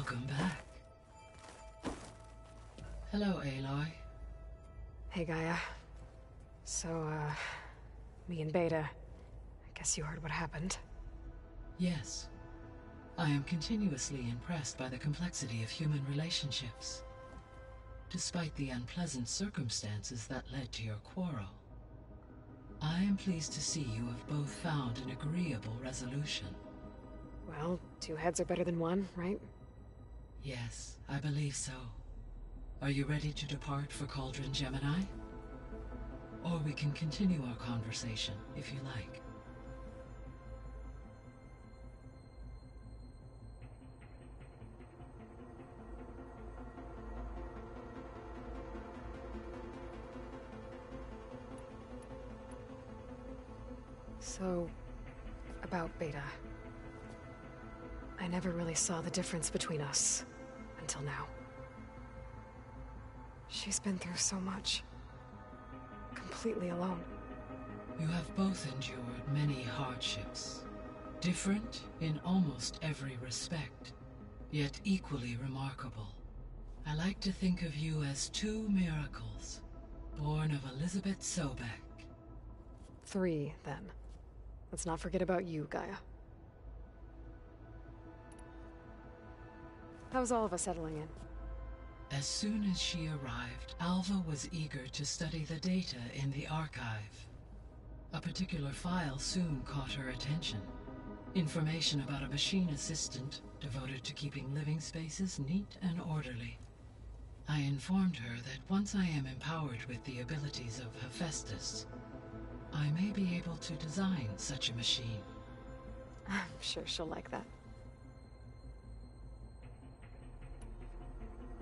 Welcome back. Hello, Aloy. Hey, Gaia. So, me and Beta, I guess you heard what happened. Yes. I am continuously impressed by the complexity of human relationships. Despite the unpleasant circumstances that led to your quarrel, I am pleased to see you have both found an agreeable resolution. Well, two heads are better than one, right? Yes, I believe so. Are you ready to depart for Cauldron Gemini? Or we can continue our conversation, if you like. So, about Beta. I never really saw the difference between us, until now. She's been through so much. Completely alone. You have both endured many hardships. Different in almost every respect, yet equally remarkable. I like to think of you as two miracles, born of Elizabeth Sobek. 3, then. Let's not forget about you, Gaia. How's all of us settling in? As soon as she arrived, Alva was eager to study the data in the archive. A particular file soon caught her attention. Information about a machine assistant devoted to keeping living spaces neat and orderly. I informed her that once I am empowered with the abilities of Hephaestus, I may be able to design such a machine. I'm sure she'll like that.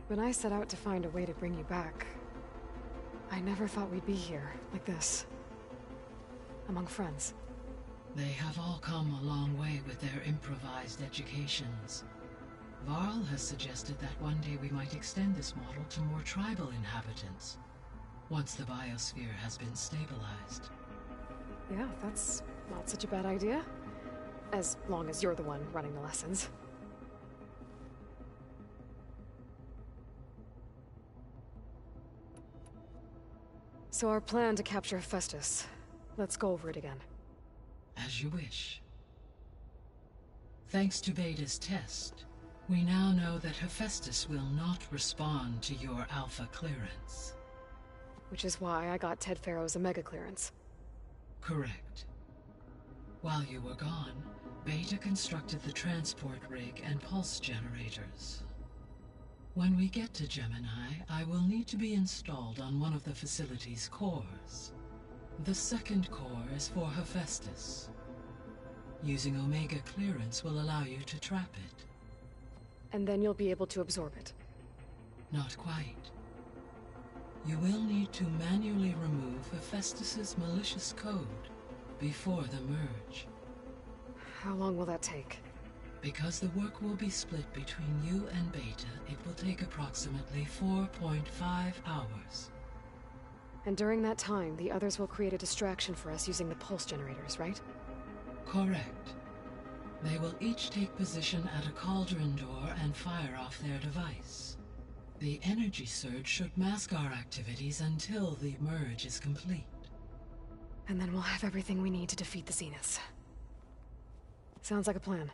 When I set out to find a way to bring you back, I never thought we'd be here, like this. Among friends. They have all come a long way with their improvised educations. Varl has suggested that one day we might extend this model to more tribal inhabitants, once the biosphere has been stabilized. Yeah, that's not such a bad idea. As long as you're the one running the lessons. So our plan to capture Hephaestus. Let's go over it again. As you wish. Thanks to Beta's test, we now know that Hephaestus will not respond to your alpha clearance. Which is why I got Ted Farrow's Omega clearance. Correct. While you were gone, Beta constructed the transport rig and pulse generators. When we get to Gemini, I will need to be installed on one of the facility's cores. The second core is for Hephaestus. Using Omega clearance will allow you to trap it. And then you'll be able to absorb it. Not quite. You will need to manually remove Hephaestus's malicious code before the merge. How long will that take? Because the work will be split between you and Beta, it will take approximately 4.5 hours. And during that time, the others will create a distraction for us using the pulse generators, right? Correct. They will each take position at a cauldron door and fire off their device. The energy surge should mask our activities until the merge is complete. And then we'll have everything we need to defeat the Zeniths. Sounds like a plan.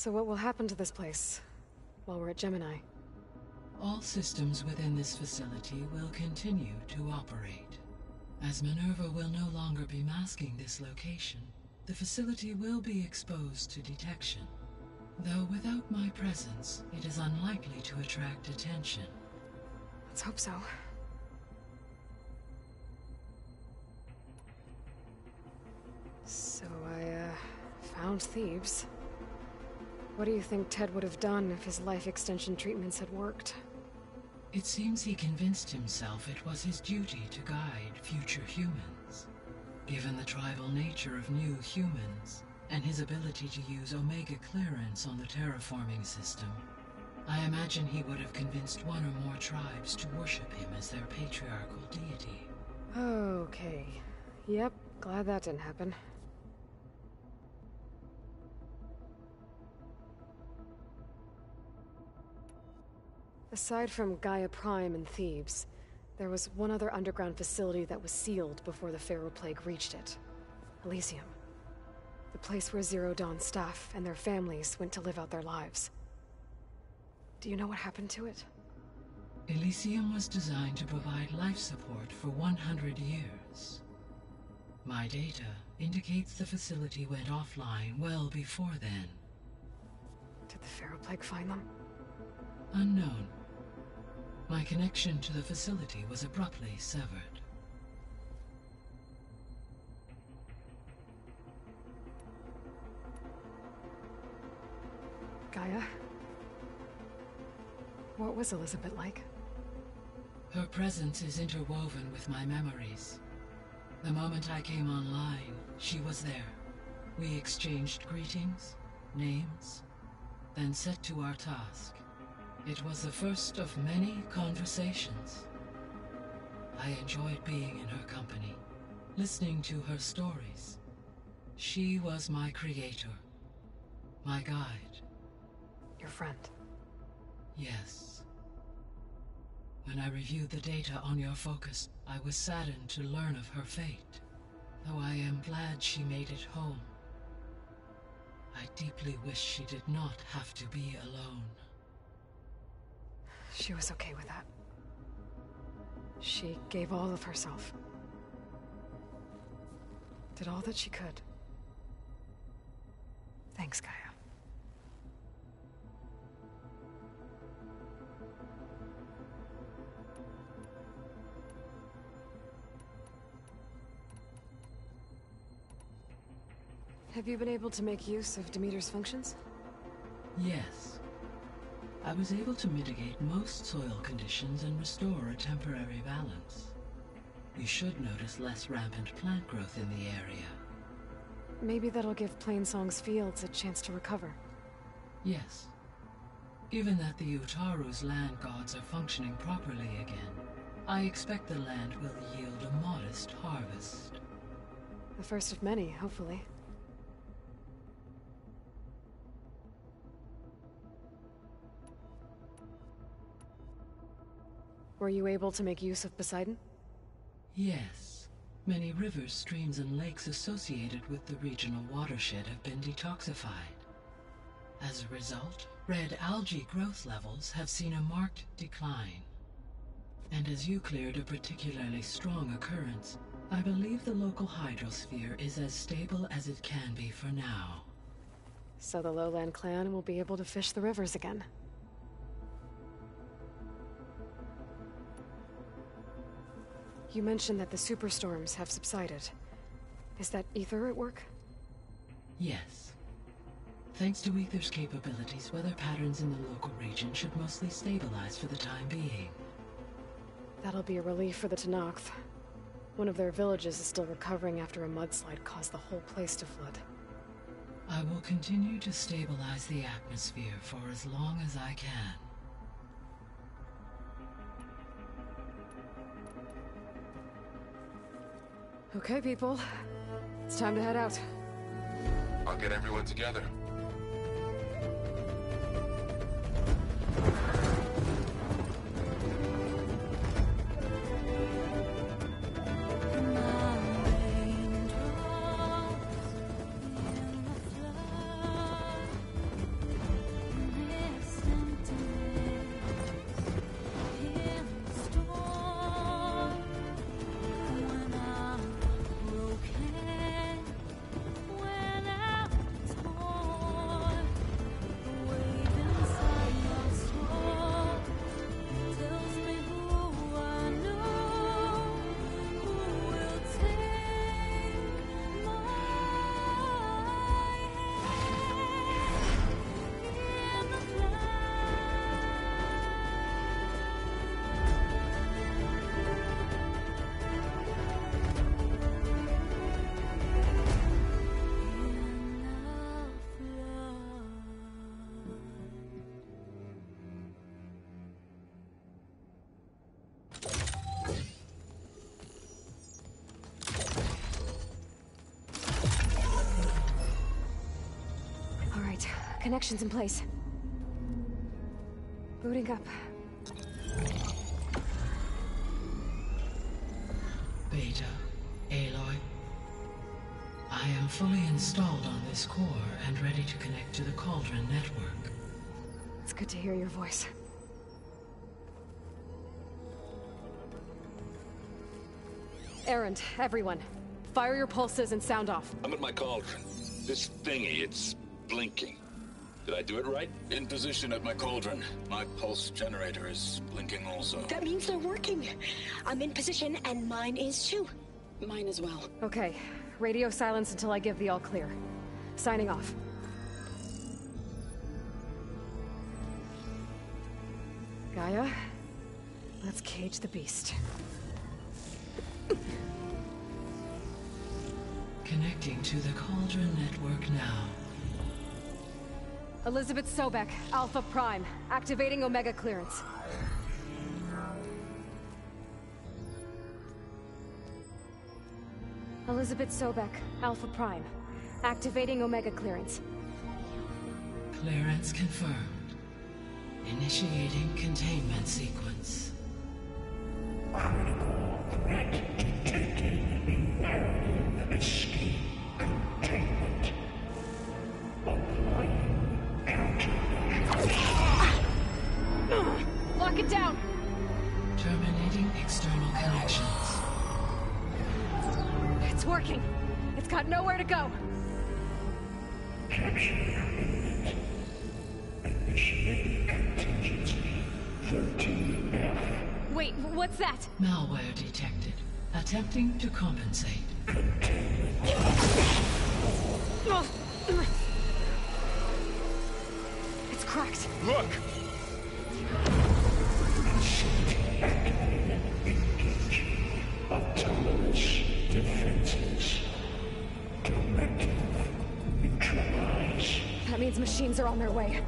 So what will happen to this place while we're at Gemini? All systems within this facility will continue to operate. As Minerva will no longer be masking this location, the facility will be exposed to detection. Though without my presence, it is unlikely to attract attention. Let's hope so. So I, found thieves. What do you think Ted would have done if his life extension treatments had worked? It seems he convinced himself it was his duty to guide future humans. Given the tribal nature of new humans, and his ability to use Omega clearance on the terraforming system, I I imagine he would have convinced one or more tribes to worship him as their patriarchal deity. Okay. Yep, glad that didn't happen. Aside from Gaia Prime and Thebes, there was one other underground facility that was sealed before the Pharaoh Plague reached it. Elysium. The place where Zero Dawn's staff and their families went to live out their lives. Do you know what happened to it? Elysium was designed to provide life support for 100 years. My data indicates the facility went offline well before then. Did the Pharaoh Plague find them? Unknown. My connection to the facility was abruptly severed. Gaia? What was Elizabeth like? Her presence is interwoven with my memories. The moment I came online, she was there. We exchanged greetings, names, then set to our task. It was the first of many conversations. I enjoyed being in her company, listening to her stories. She was my creator, my guide. Your friend? Yes. When I reviewed the data on your focus, I was saddened to learn of her fate, though I am glad she made it home. I deeply wish she did not have to be alone. She was okay with that. She gave all of herself. Did all that she could. Thanks, Gaia. Have you been able to make use of Demeter's functions? Yes. I was able to mitigate most soil conditions and restore a temporary balance. You should notice less rampant plant growth in the area. Maybe that'll give Plainsong's fields a chance to recover. Yes. Given that the Utaru's land gods are functioning properly again, I expect the land will yield a modest harvest. The first of many, hopefully. Were you able to make use of Poseidon? Yes. Many rivers, streams, and lakes associated with the regional watershed have been detoxified. As a result, red algae growth levels have seen a marked decline. And as you cleared a particularly strong occurrence, I believe the local hydrosphere is as stable as it can be for now. So the Lowland clan will be able to fish the rivers again. You mentioned that the superstorms have subsided. Is that Ether at work? Yes. Thanks to Ether's capabilities, weather patterns in the local region should mostly stabilize for the time being. That'll be a relief for the Tenakth. One of their villages is still recovering after a mudslide caused the whole place to flood. I will continue to stabilize the atmosphere for as long as I can. Okay, people. It's time to head out. I'll get everyone together. Connections in place. Booting up. Beta, Aloy. I am fully installed on this core and ready to connect to the Cauldron network. It's good to hear your voice. Errand, everyone. Fire your pulses and sound off. I'm at my cauldron. This thingy, it's blinking. Did I do it right? In position at my cauldron. My pulse generator is blinking also. That means they're working. I'm in position, and mine is too. Mine as well. Okay. Radio silence until I give the all clear. Signing off. Gaia, let's cage the beast. Connecting to the Cauldron network now. Elizabeth Sobek, Alpha Prime, activating Omega clearance. Elizabeth Sobek, Alpha Prime, activating Omega clearance. Clearance confirmed. Initiating containment sequence. Critical threat detected. Imperative escape containment. Applying countermeasures. Lock it down! Terminating external connections. It's working. It's got nowhere to go. Capture imminent. Initiating contingency 13F. Wait, what's that? Malware detected. Attempting to compensate. It's cracked. Look! Engaging autonomous defenses. Directive neutralize. That means machines are on their way.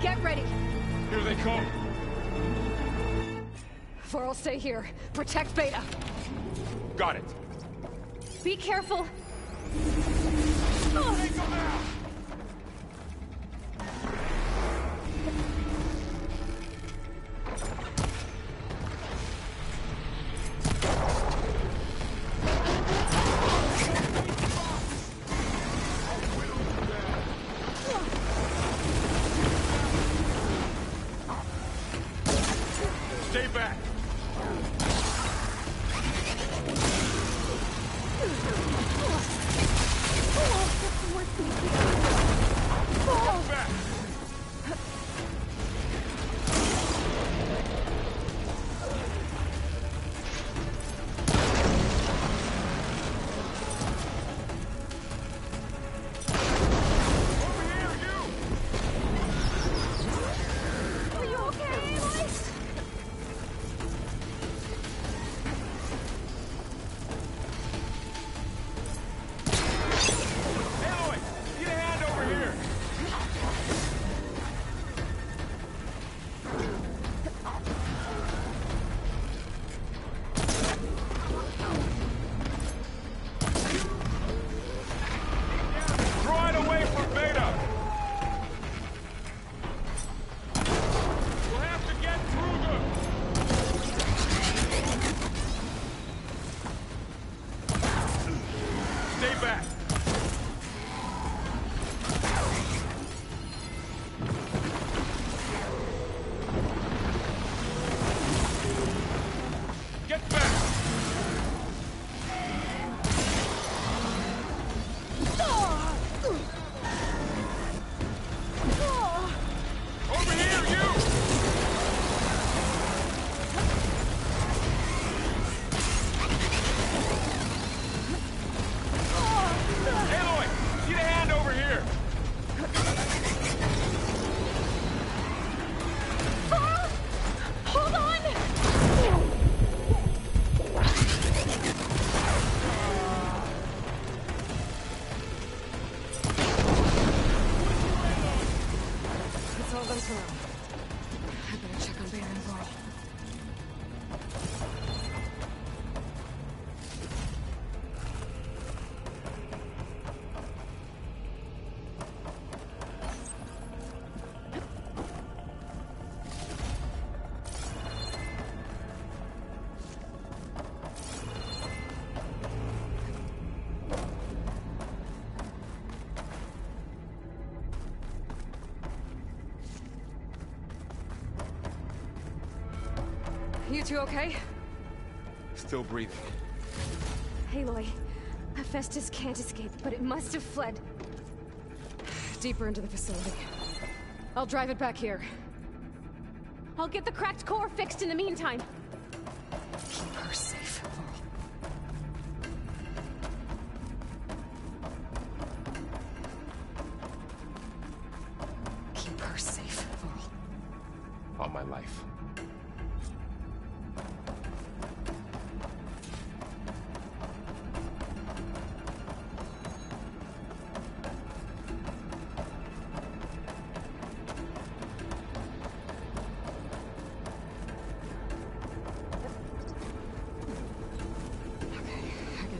Get ready. Here they come! I'll stay here. Protect Beta. Got it! Be careful. Take them out! Stay back! Back! Are you okay, Aloy? Aloy! Get a hand over here! Throw it away from Beta! We'll have to get through them! Stay back! Get back! Over here, you! Aloy, get a hand over here! Hold on! It's all gone through. I better check on Beta and Laurel. two okay? Still breathing. Aloy, Hephaestus can't escape, but it must have fled. Deeper into the facility. I'll drive it back here. I'll get the cracked core fixed in the meantime. Keep her safe, Laurel. Keep her safe, Laurel. On my life.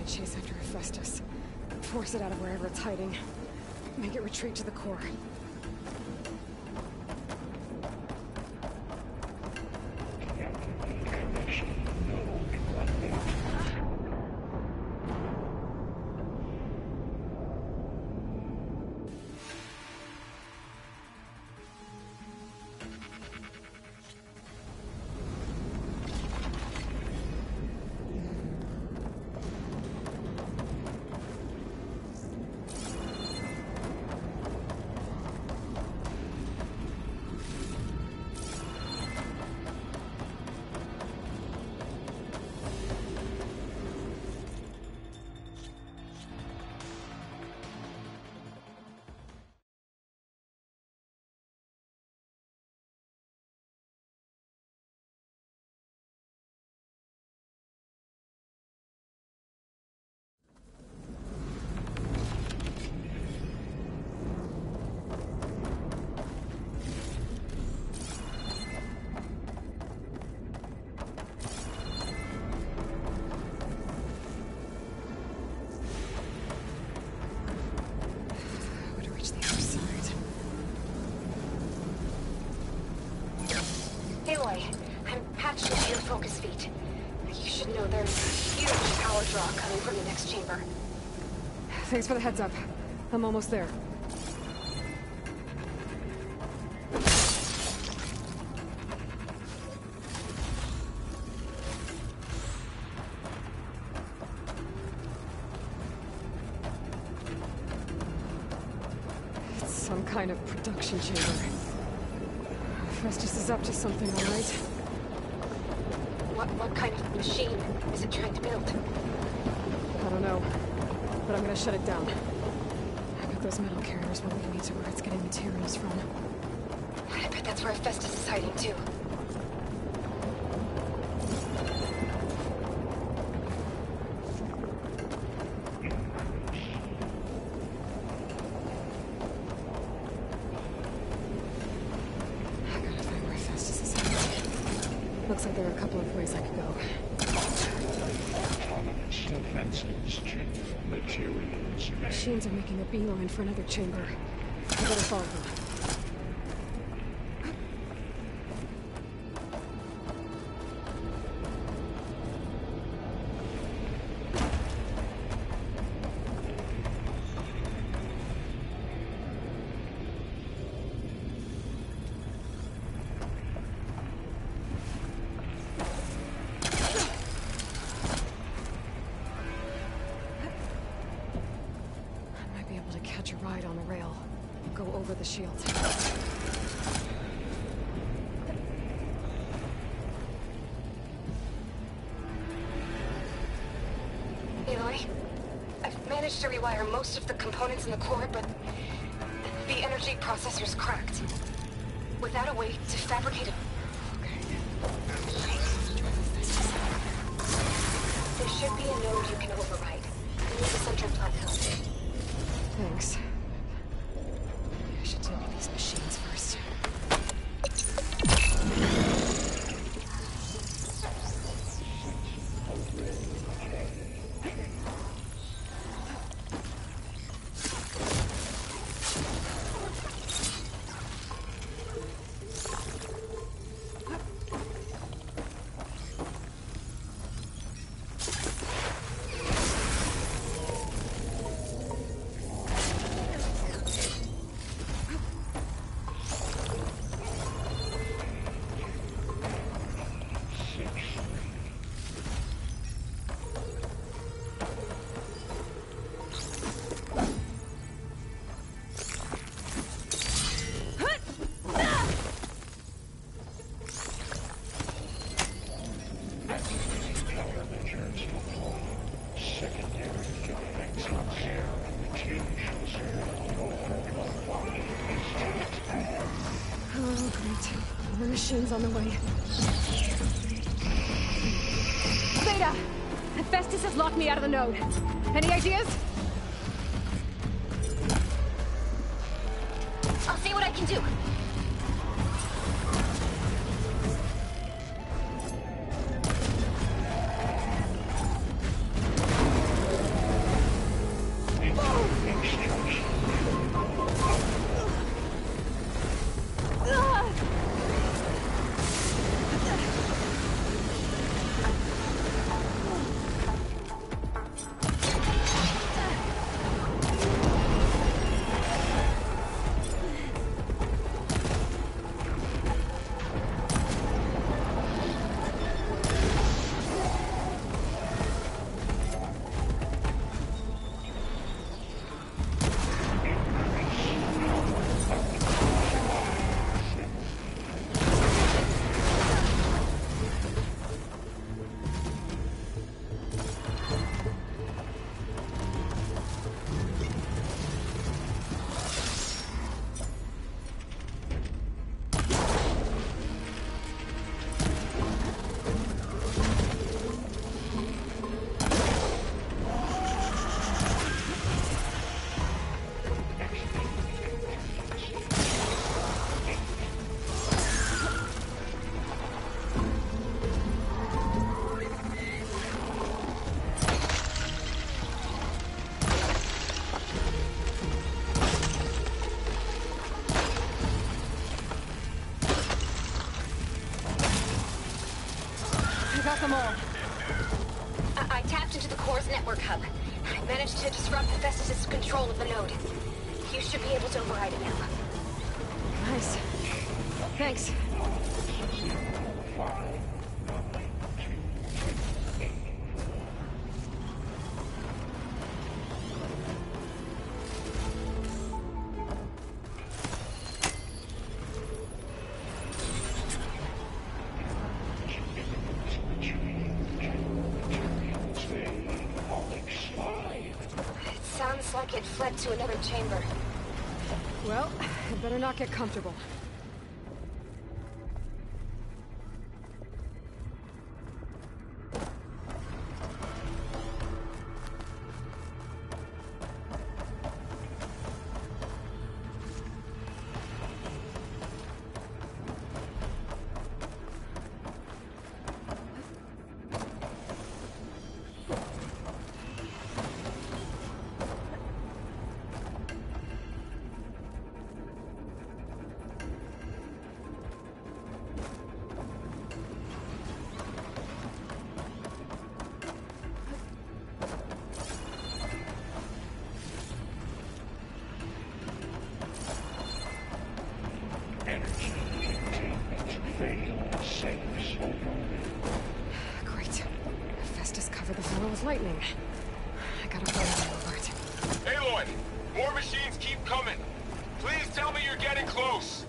Chase after Hephaestus. Force it out of wherever it's hiding. Make it retreat to the core. Aloy, I'm patched into your focus feet. You should know there's a huge power draw coming from the next chamber. Thanks for the heads up. I'm almost there. It's some kind of production chamber. Hephaestus is up to something, all right? What kind of machine is it trying to build? I don't know, but I'm gonna shut it down. I bet those metal carriers will lead me to where it's getting materials from. I bet that's where Hephaestus is hiding too. Looks like there are a couple of ways I could go. Autonomous defenses, general materials. Machines are making a beeline for another chamber. I better follow them. Catch a ride on the rail. Go over the shield. Aloy, I've managed to rewire most of the components in the core, but the energy processor's cracked. Without a way to fabricate it. There should be a node you can override. Near the central plateau. Thanks. I should deal with these machines first. Machines on the way. Beta! Hephaestus has locked me out of the node. Any ideas? I'll see what I can do. Got them all. I tapped into the core's network hub. I managed to disrupt Hephaestus' control of the node. You should be able to override it now. Nice. Thanks. Sounds like it fled to another chamber. Well, I'd better not get comfortable. Great. Hephaestus covered the floor with lightning. I gotta find the alert. Aloy! More machines keep coming! Please tell me you're getting close!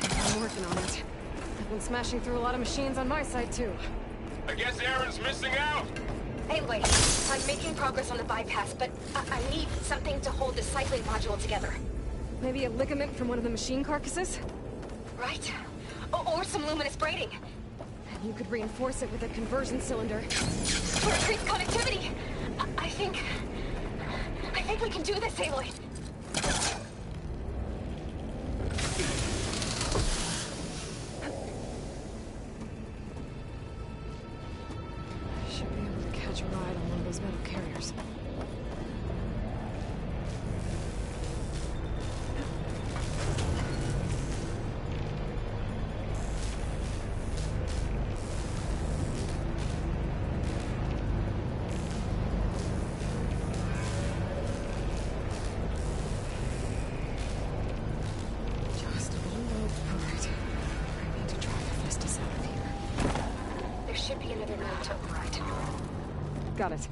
I'm working on it. I've been smashing through a lot of machines on my side, too. I guess Aaron's missing out! Anyway, I'm making progress on the bypass, but I need something to hold the cycling module together. Maybe a ligament from one of the machine carcasses? Right? Or some luminous braiding. And you could reinforce it with a conversion cylinder. For increased connectivity! I think we can do this, Aloy. Should be able to catch a ride on one of those metal carriers. Just a little low. Alright. I need to drive Hephaestus out of here. There should be another node to override. Got it.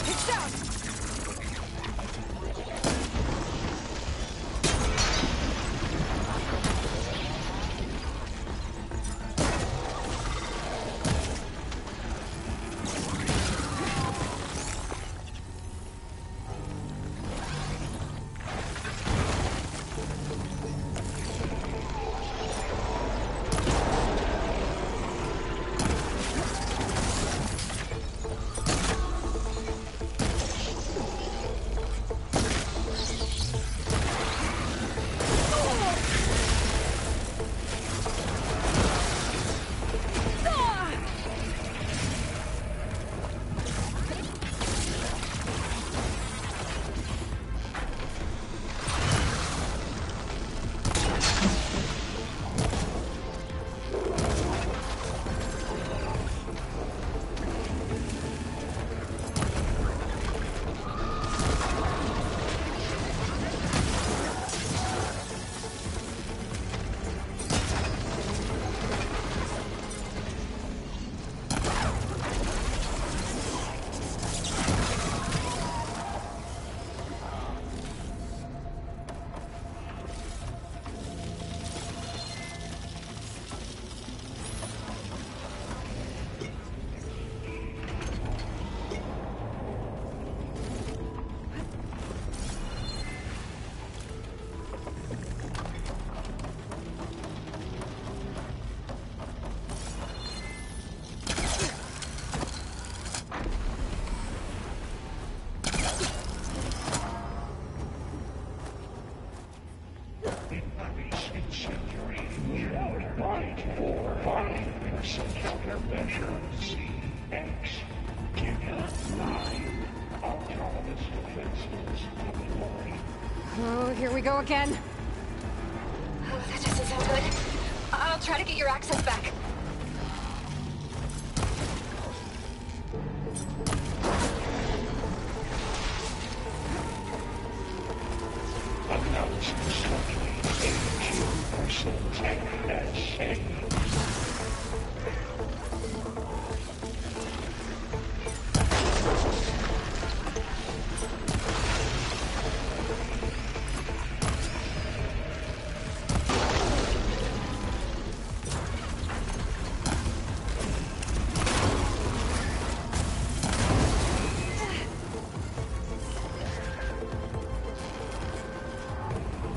It's down! X. Kidnap 9. Autonomous defenses deployed. Oh, here we go again. Oh, that doesn't sound good. I'll try to get your access back. Announcing suddenly 18% NSA.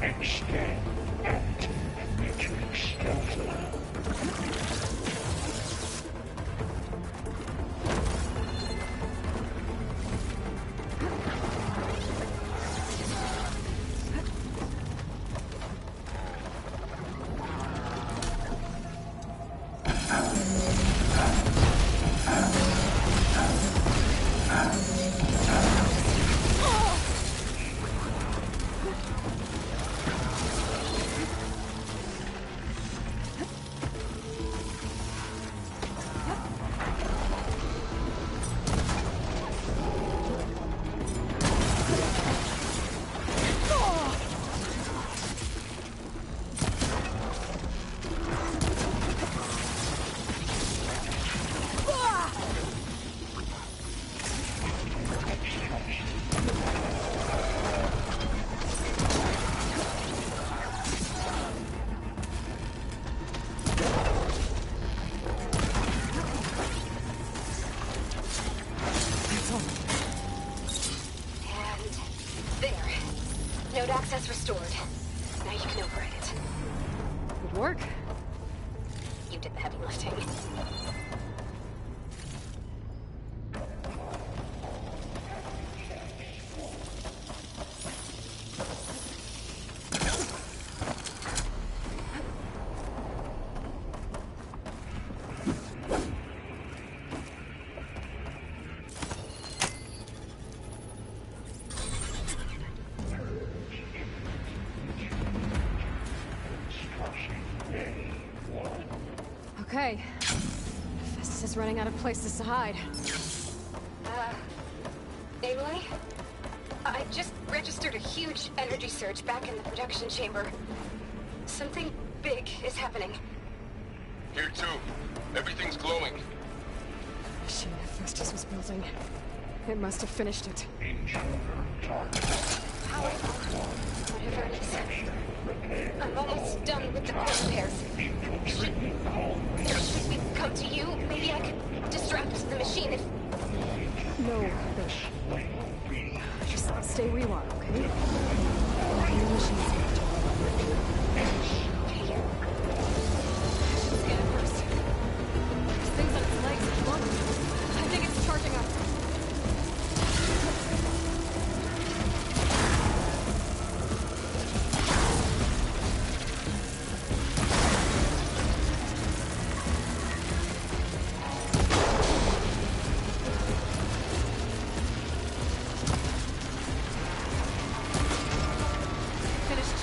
Extend anti-matrix delta. Node access restored. Now you can override it. Good work. You did the heavy lifting. Okay. Festus is running out of places to hide. Aloy? I just registered a huge energy surge back in the production chamber. Something big is happening. Here too. Everything's glowing. The machine that Festus was building. It must have finished it. Intruder target. Power on. Whatever it is. I'm almost done with the core repairs. Infiltrating colony. Should we come to you? Maybe I could distract the machine if... No, Way be. just stay where you are, okay? The machine's left. Okay. Let's get it first. This thing's on its legs. Look. I think it's charging up. Finished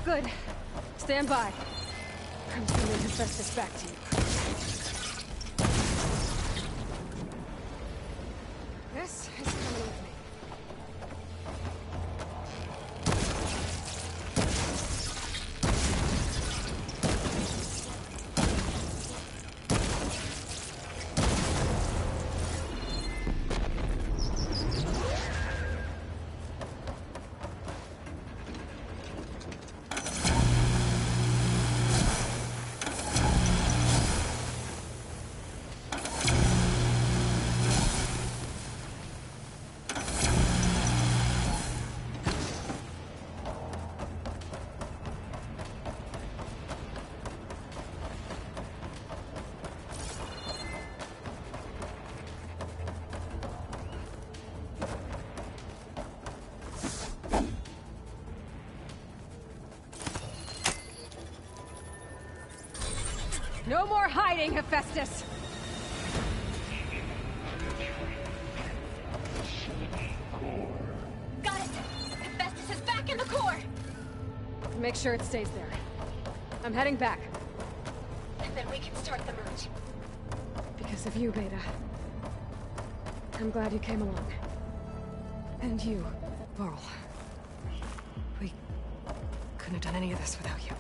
Good. Stand by. I'm sending Hephaestus back to you. This is coming with me. No more hiding, Hephaestus! Got it! Hephaestus is back in the core! Make sure it stays there. I'm heading back. And then we can start the merge. Because of you, Beta. I'm glad you came along. And you, Varl. We couldn't have done any of this without you.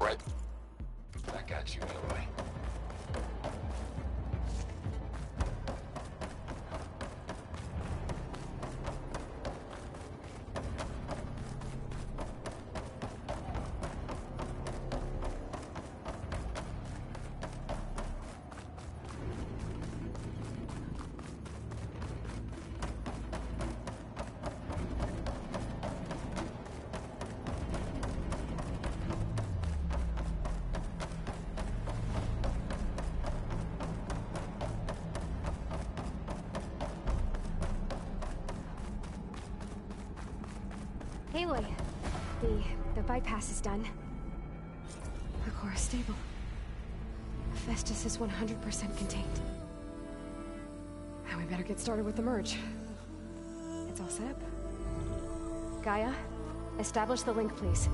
Right. I got you, Aloy. Aloy, the bypass is done. The core is stable. Hephaestus is 100% contained. Now we better get started with the merge. It's all set up. Gaia, establish the link, please.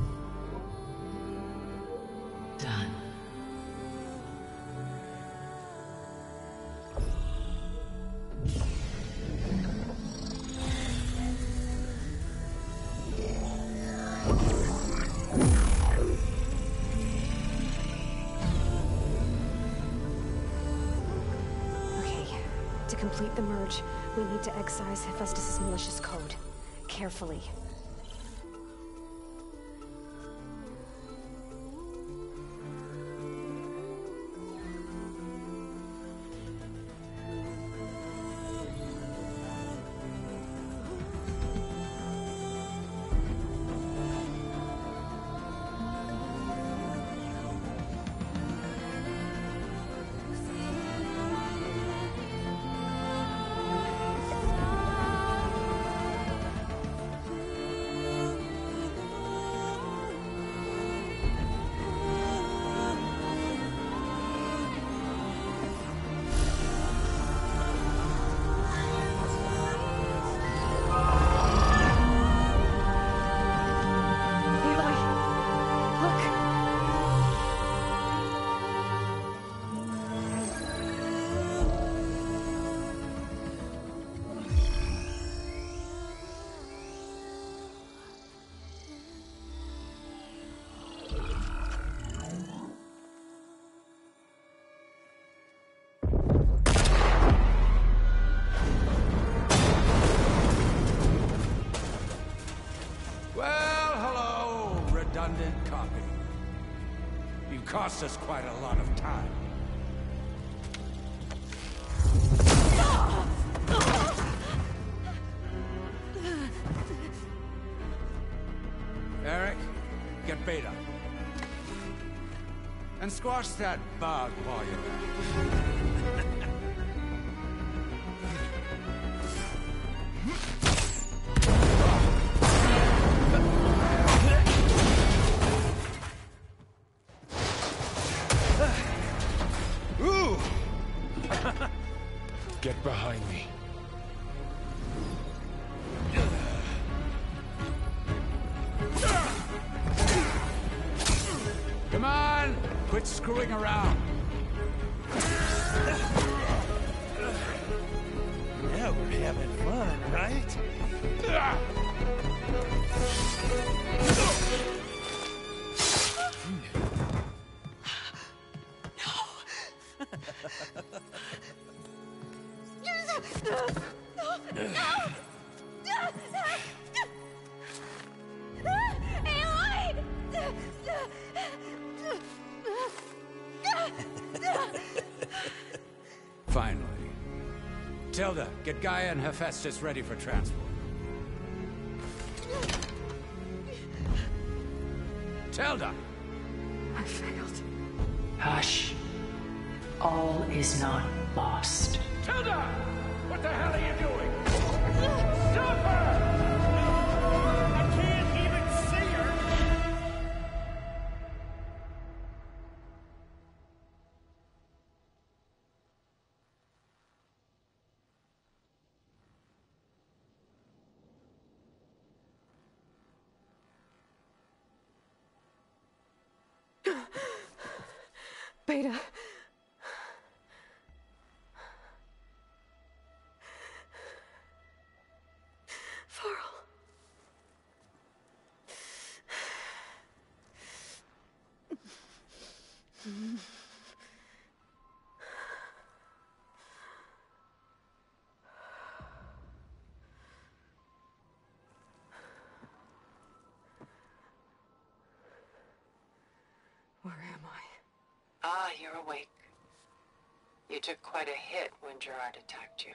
Done. To complete the merge, we need to excise Hephaestus' malicious code. Carefully. Redundant copy. You cost us quite a lot of time. Eric, get Beta. And squash that bug while you're at it. Get behind me. Come on! Quit screwing around. Now we're having fun, right? Finally. Tilda, get Gaia and Hephaestus ready for transport. Tilda! I failed. Hush. All is not lost. Tilda! What the hell are you doing? Stop her! I can't even see her! Beta. Farrell. Where am I? Ah, you're awake. You took quite a hit when Gerard attacked you.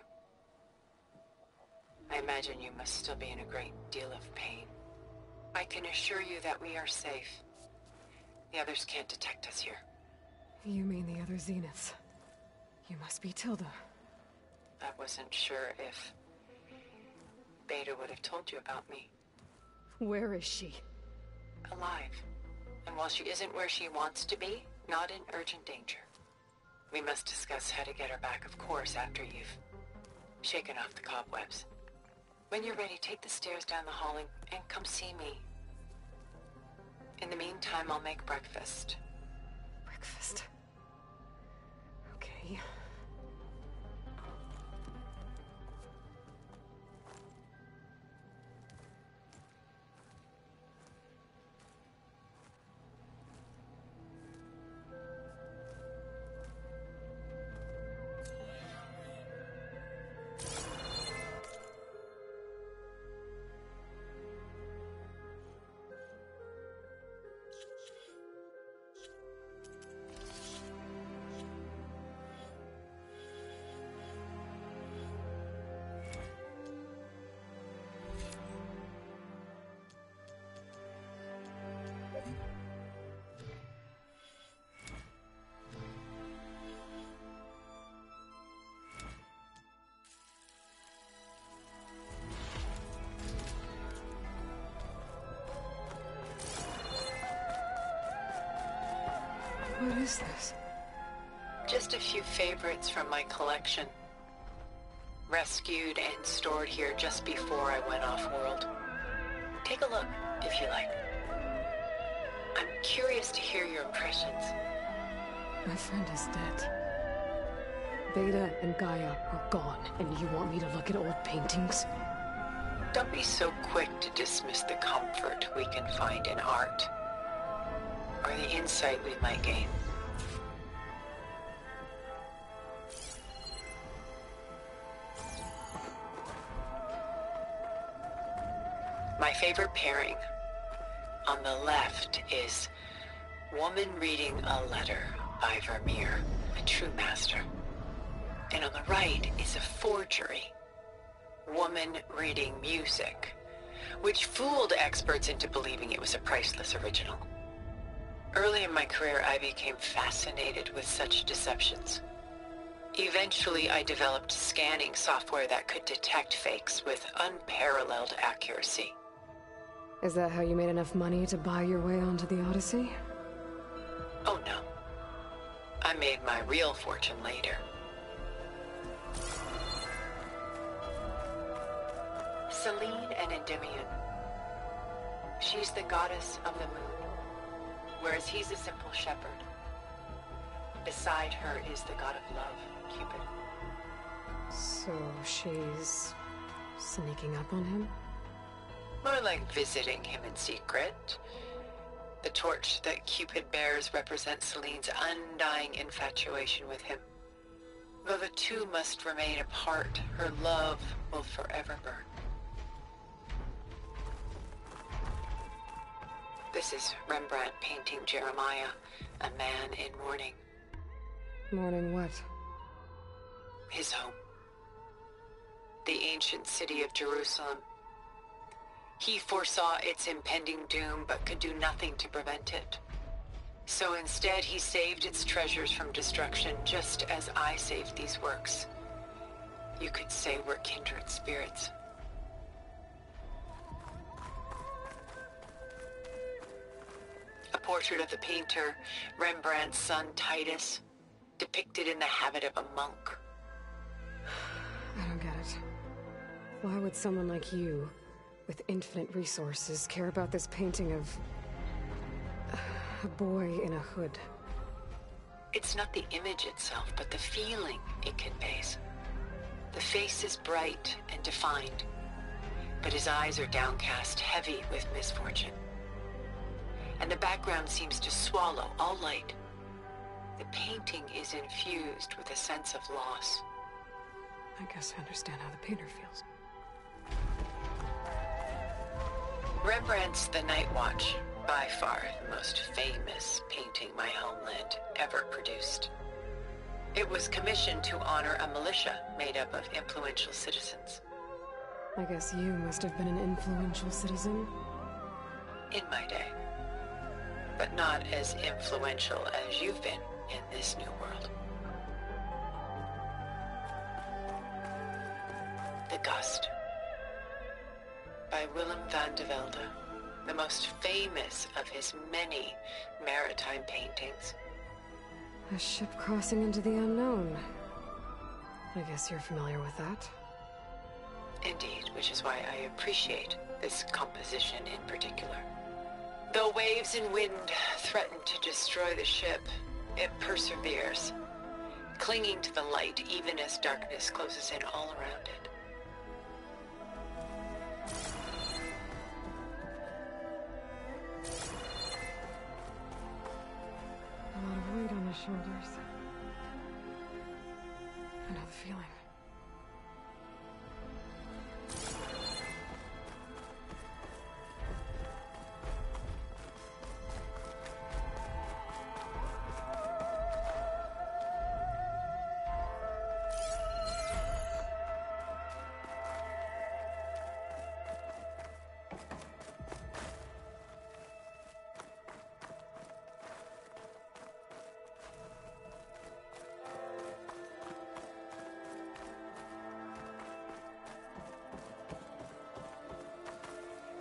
I imagine you must still be in a great deal of pain. I can assure you that we are safe. The others can't detect us here. You mean the other Zeniths? You must be Tilda. I wasn't sure if Beta would have told you about me. Where is she? Alive. And while she isn't where she wants to be, not in urgent danger. We must discuss how to get her back, of course, after you've shaken off the cobwebs. When you're ready, take the stairs down the hall and come see me. In the meantime, I'll make breakfast. Breakfast. Okay. What is this? Just a few favorites from my collection. Rescued and stored here just before I went off-world. Take a look, if you like. I'm curious to hear your impressions. My friend is dead. Beta and Gaia are gone, and you want me to look at old paintings? Don't be so quick to dismiss the comfort we can find in art, or the insight we might gain. My favorite pairing on the left is Woman Reading a Letter by Vermeer, a true master. And on the right is a forgery, Woman Reading Music, which fooled experts into believing it was a priceless original. Early in my career, I became fascinated with such deceptions. Eventually, I developed scanning software that could detect fakes with unparalleled accuracy. Is that how you made enough money to buy your way onto the Odyssey? Oh no. I made my real fortune later. Selene and Endymion. She's the goddess of the moon. whereas he's a simple shepherd. Beside her is the god of love, Cupid. So she's sneaking up on him? More like visiting him in secret. The torch that Cupid bears represents Celine's undying infatuation with him. Though the two must remain apart, her love will forever burn. This is Rembrandt painting Jeremiah, a man in mourning. Mourning what? His home. The ancient city of Jerusalem. He foresaw its impending doom, but could do nothing to prevent it. So instead, he saved its treasures from destruction, just as I saved these works. You could say we're kindred spirits. A portrait of the painter, Rembrandt's son Titus, depicted in the habit of a monk. I don't get it. Why would someone like you, with infinite resources, care about this painting of a boy in a hood? It's not the image itself, but the feeling it conveys. The face is bright and defined, but his eyes are downcast, heavy with misfortune. And the background seems to swallow all light. The painting is infused with a sense of loss. I guess I understand how the painter feels. Rembrandt's The Night Watch, by far the most famous painting my homeland ever produced. It was commissioned to honor a militia made up of influential citizens. I guess you must have been an influential citizen? In my day. But not as influential as you've been in this new world. The Gust, by Willem van de Velde, the most famous of his many maritime paintings. A ship crossing into the unknown. I guess you're familiar with that. Indeed, which is why I appreciate this composition in particular. Though waves and wind threaten to destroy the ship, it perseveres, clinging to the light even as darkness closes in all around it. A lot of weight on his shoulders. I know the feeling.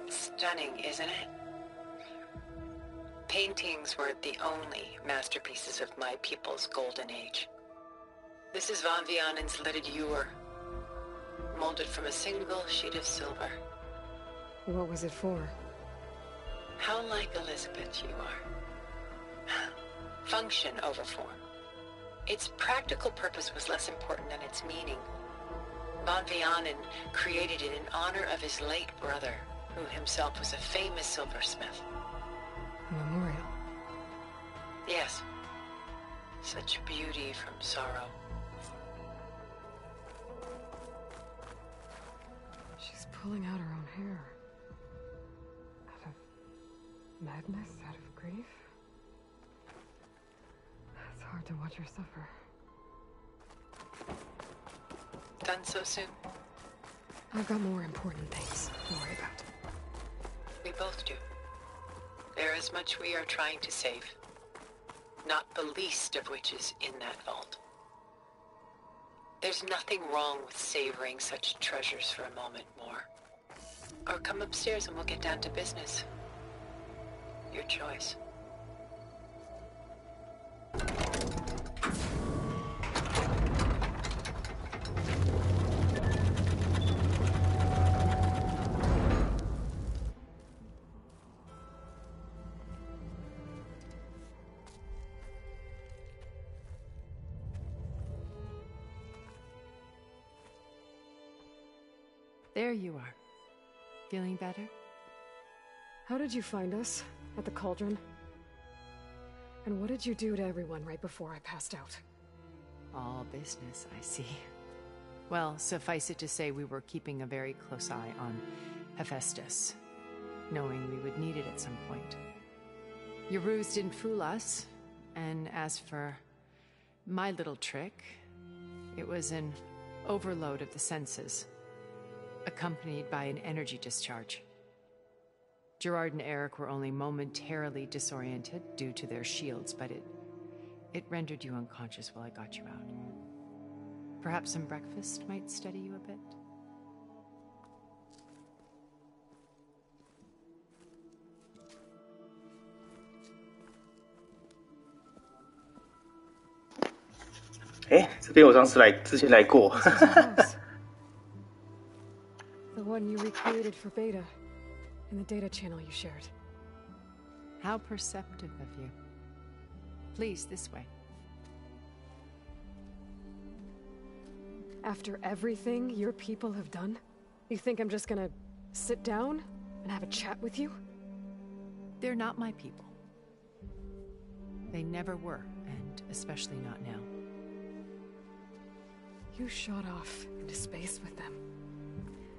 Stunning, isn't it? Paintings were the only masterpieces of my people's golden age. This is Van Vianen's leaded ewer, molded from a single sheet of silver. What was it for? How like Elizabeth you are. Function over form. Its practical purpose was less important than its meaning. Van Vianen created it in honor of his late brother, who himself was a famous silversmith. A memorial. Yes. Such beauty from sorrow. She's pulling out her own hair. Out of madness, out of grief. It's hard to watch her suffer. Done so soon? I've got more important things to worry about. We both do. There is much we are trying to save. Not the least of which is in that vault. There's nothing wrong with savoring such treasures for a moment more. Or come upstairs and we'll get down to business. Your choice. There you are. Feeling better? How did you find us? At the cauldron? And what did you do to everyone right before I passed out? All business, I see. Well, suffice it to say we were keeping a very close eye on Hephaestus, knowing we would need it at some point. Your ruse didn't fool us, and as for my little trick, it was an overload of the senses, accompanied by an energy discharge. Gerard and Eric were only momentarily disoriented due to their shields, but it rendered you unconscious while I got you out. Perhaps some breakfast might steady you a bit?这边我上次之前来过。The one you recreated for Beta, in the data channel you shared. How perceptive of you. Please, this way. After everything your people have done, you think I'm just gonna sit down and have a chat with you? They're not my people. They never were, and especially not now. You shot off into space with them,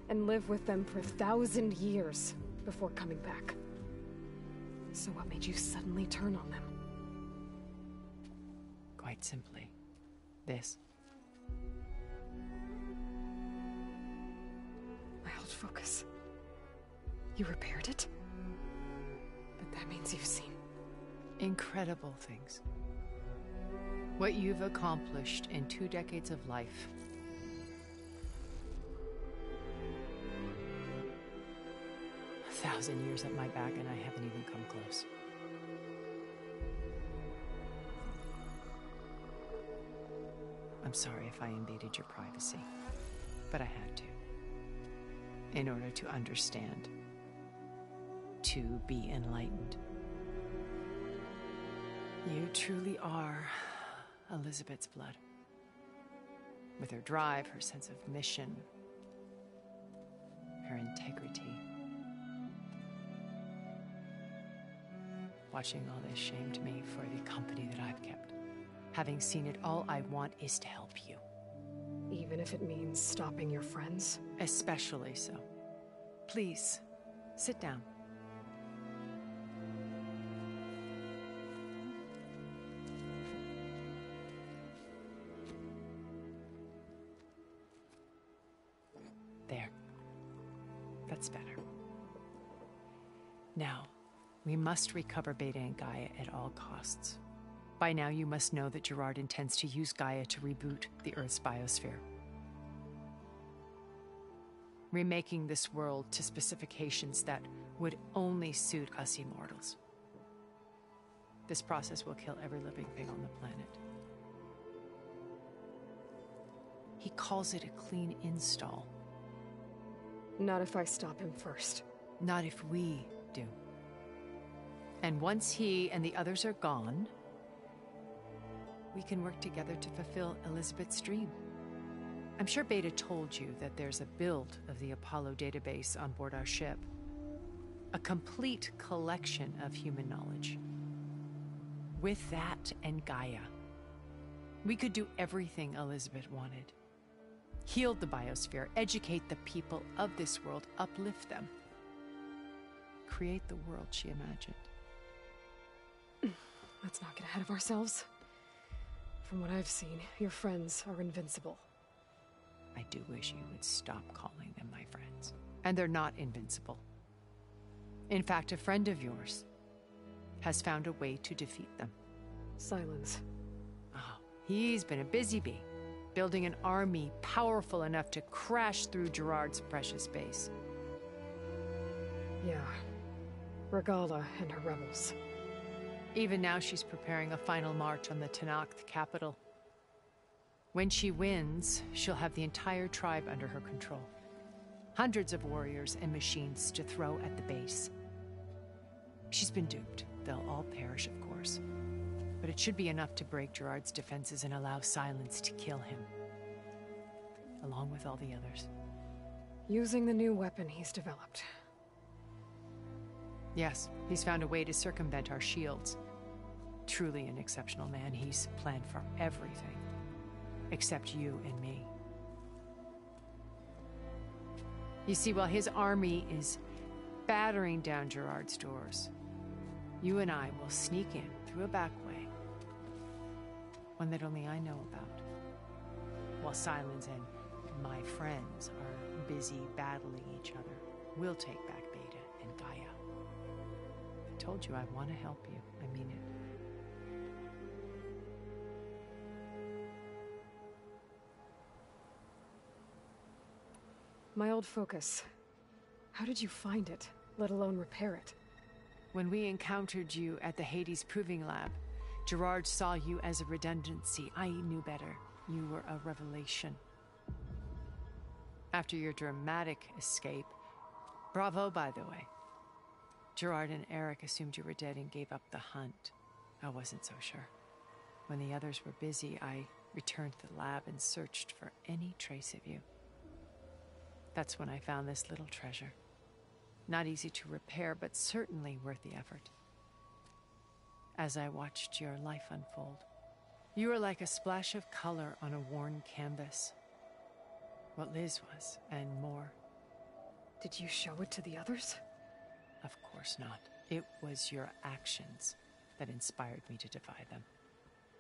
and lived with them for 1,000 years before coming back. So what made you suddenly turn on them? Quite simply, this. My old focus. You repaired it? But that means you've seen... incredible things. What you've accomplished in 2 decades of life. A 1,000 years at my back and I haven't even come close. I'm sorry if I invaded your privacy, but I had to. In order to understand. To be enlightened. You truly are Elizabeth's blood. With her drive, her sense of mission, her integrity. Watching all this shamed me for the company that I've kept. Having seen it, all I want is to help you. Even if it means stopping your friends? Especially so. Please, sit down. There. That's better. Now, we must recover Beta and Gaia at all costs. By now, you must know that Gerard intends to use Gaia to reboot the Earth's biosphere. Remaking this world to specifications that would only suit us immortals. This process will kill every living thing on the planet. He calls it a clean install. Not if I stop him first. Not if we do. And once he and the others are gone, we can work together to fulfill Elizabeth's dream. I'm sure Beta told you that there's a build of the Apollo database on board our ship. A complete collection of human knowledge. With that and Gaia, we could do everything Elizabeth wanted. Heal the biosphere, educate the people of this world, uplift them. Create the world she imagined. Let's not get ahead of ourselves. From what I've seen, your friends are invincible. I do wish you would stop calling them my friends. And they're not invincible. In fact, a friend of yours has found a way to defeat them. Silence. Oh, he's been a busy bee, building an army powerful enough to crash through Gerard's precious base. Yeah. Regala and her rebels. Even now she's preparing a final march on the Tenakth capital. When she wins, she'll have the entire tribe under her control. Hundreds of warriors and machines to throw at the base. She's been duped. They'll all perish, of course. But it should be enough to break Gerard's defenses and allow Silence to kill him. Along with all the others. Using the new weapon he's developed. Yes, he's found a way to circumvent our shields. Truly an exceptional man. He's planned for everything. Except you and me. You see, while his army is battering down Gerard's doors, you and I will sneak in through a back way. One that only I know about. While Silence and my friends are busy battling each other, we'll take back Beta and Gaia. I told you I want to help you. I mean it. My old focus. How did you find it, let alone repair it? When we encountered you at the Hades Proving Lab, Gerard saw you as a redundancy. I knew better. You were a revelation. After your dramatic escape, bravo, by the way. Gerard and Eric assumed you were dead and gave up the hunt. I wasn't so sure. When the others were busy, I returned to the lab and searched for any trace of you. That's when I found this little treasure. Not easy to repair, but certainly worth the effort. As I watched your life unfold, you were like a splash of color on a worn canvas. What Liz was, and more. Did you show it to the others? Of course not. It was your actions that inspired me to defy them.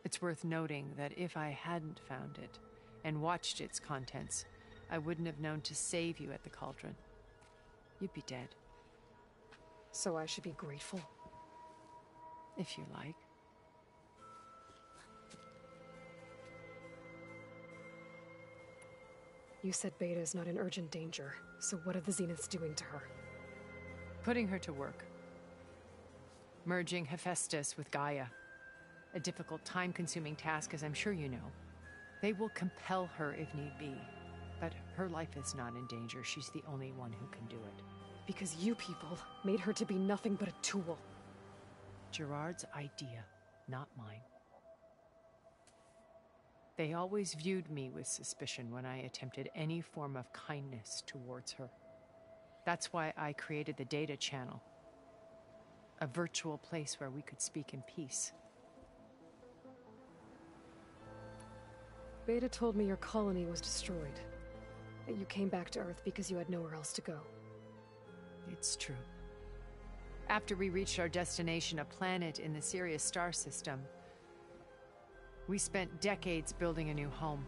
It's worth noting that if I hadn't found it and watched its contents, I wouldn't have known to save you at the cauldron. You'd be dead. So I should be grateful? If you like. You said Beta is not in urgent danger, so what are the Zeniths doing to her? Putting her to work. Merging Hephaestus with Gaia. A difficult, time-consuming task, as I'm sure you know. They will compel her if need be. But her life is not in danger. She's the only one who can do it. Because you people made her to be nothing but a tool. Gerard's idea, not mine. They always viewed me with suspicion when I attempted any form of kindness towards her. That's why I created the data channel. A virtual place where we could speak in peace. Beta told me your colony was destroyed. That you came back to Earth because you had nowhere else to go. It's true. After we reached our destination, a planet in the Sirius star system, we spent decades building a new home.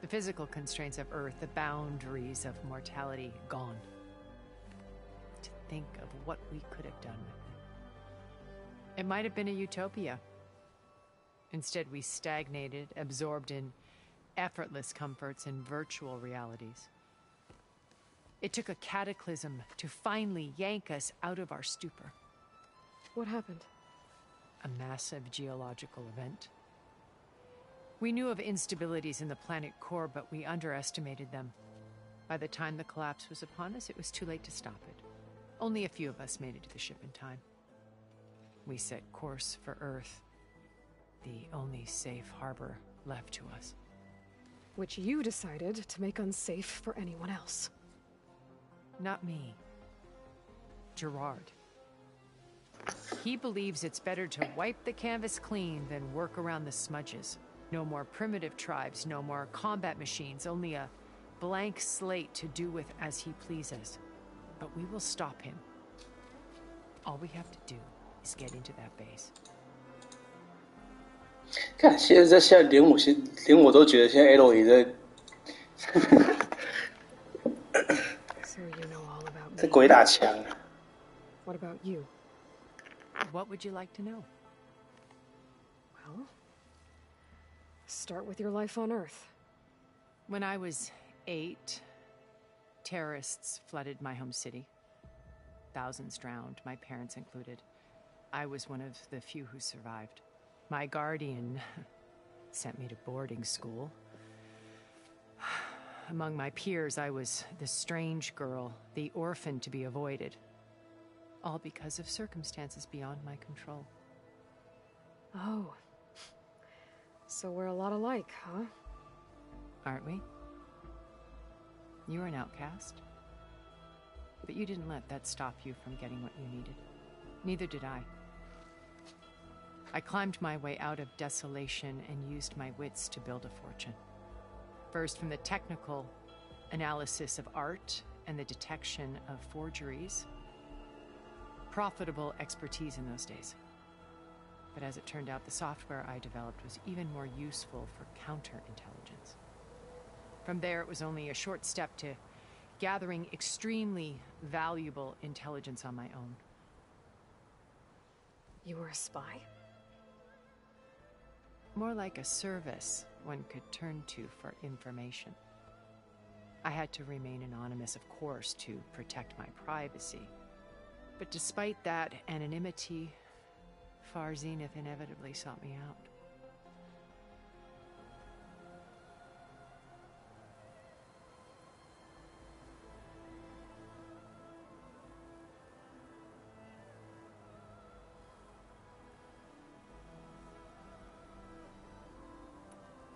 The physical constraints of Earth, the boundaries of mortality, gone. To think of what we could have done with it. It might have been a utopia. Instead, we stagnated, absorbed in effortless comforts and virtual realities. It took a cataclysm to finally yank us out of our stupor. What happened? A massive geological event. We knew of instabilities in the planet core, but we underestimated them. By the time the collapse was upon us, it was too late to stop it. Only a few of us made it to the ship in time. We set course for Earth, the only safe harbor left to us. Which you decided to make unsafe for anyone else. Not me. Gerard. He believes it's better to wipe the canvas clean than work around the smudges. No more primitive tribes, no more combat machines, only a blank slate to do with as he pleases. But we will stop him. All we have to do is get into that base. 看，现在连我都觉得现在 L 也在，在鬼打墙。What about you? What would you like to know? Well, start with your life on Earth. When I was 8, terrorists flooded my home city. Thousands drowned, my parents included. I was one of the few who survived. My guardian sent me to boarding school. Among my peers, I was the strange girl, the orphan to be avoided. All because of circumstances beyond my control. Oh. So we're a lot alike, huh? Aren't we? You were an outcast. But you didn't let that stop you from getting what you needed. Neither did I. I climbed my way out of desolation and used my wits to build a fortune. First, from the technical analysis of art and the detection of forgeries. Profitable expertise in those days. But as it turned out, the software I developed was even more useful for counterintelligence. From there, it was only a short step to gathering extremely valuable intelligence on my own. You were a spy? More like a service one could turn to for information. I had to remain anonymous, of course, to protect my privacy. But despite that anonymity, Far Zenith inevitably sought me out.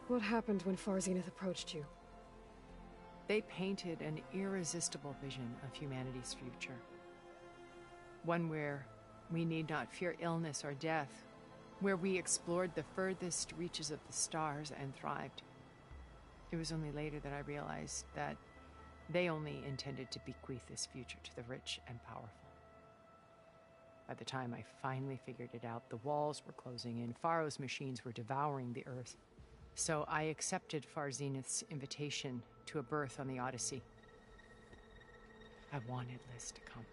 What happened when Far Zenith approached you? They painted an irresistible vision of humanity's future. One where we need not fear illness or death, where we explored the furthest reaches of the stars and thrived. It was only later that I realized that they only intended to bequeath this future to the rich and powerful. By the time I finally figured it out, the walls were closing in, Pharaoh's machines were devouring the earth. So I accepted Far Zenith's invitation to a berth on the Odyssey. I wanted Liz to come,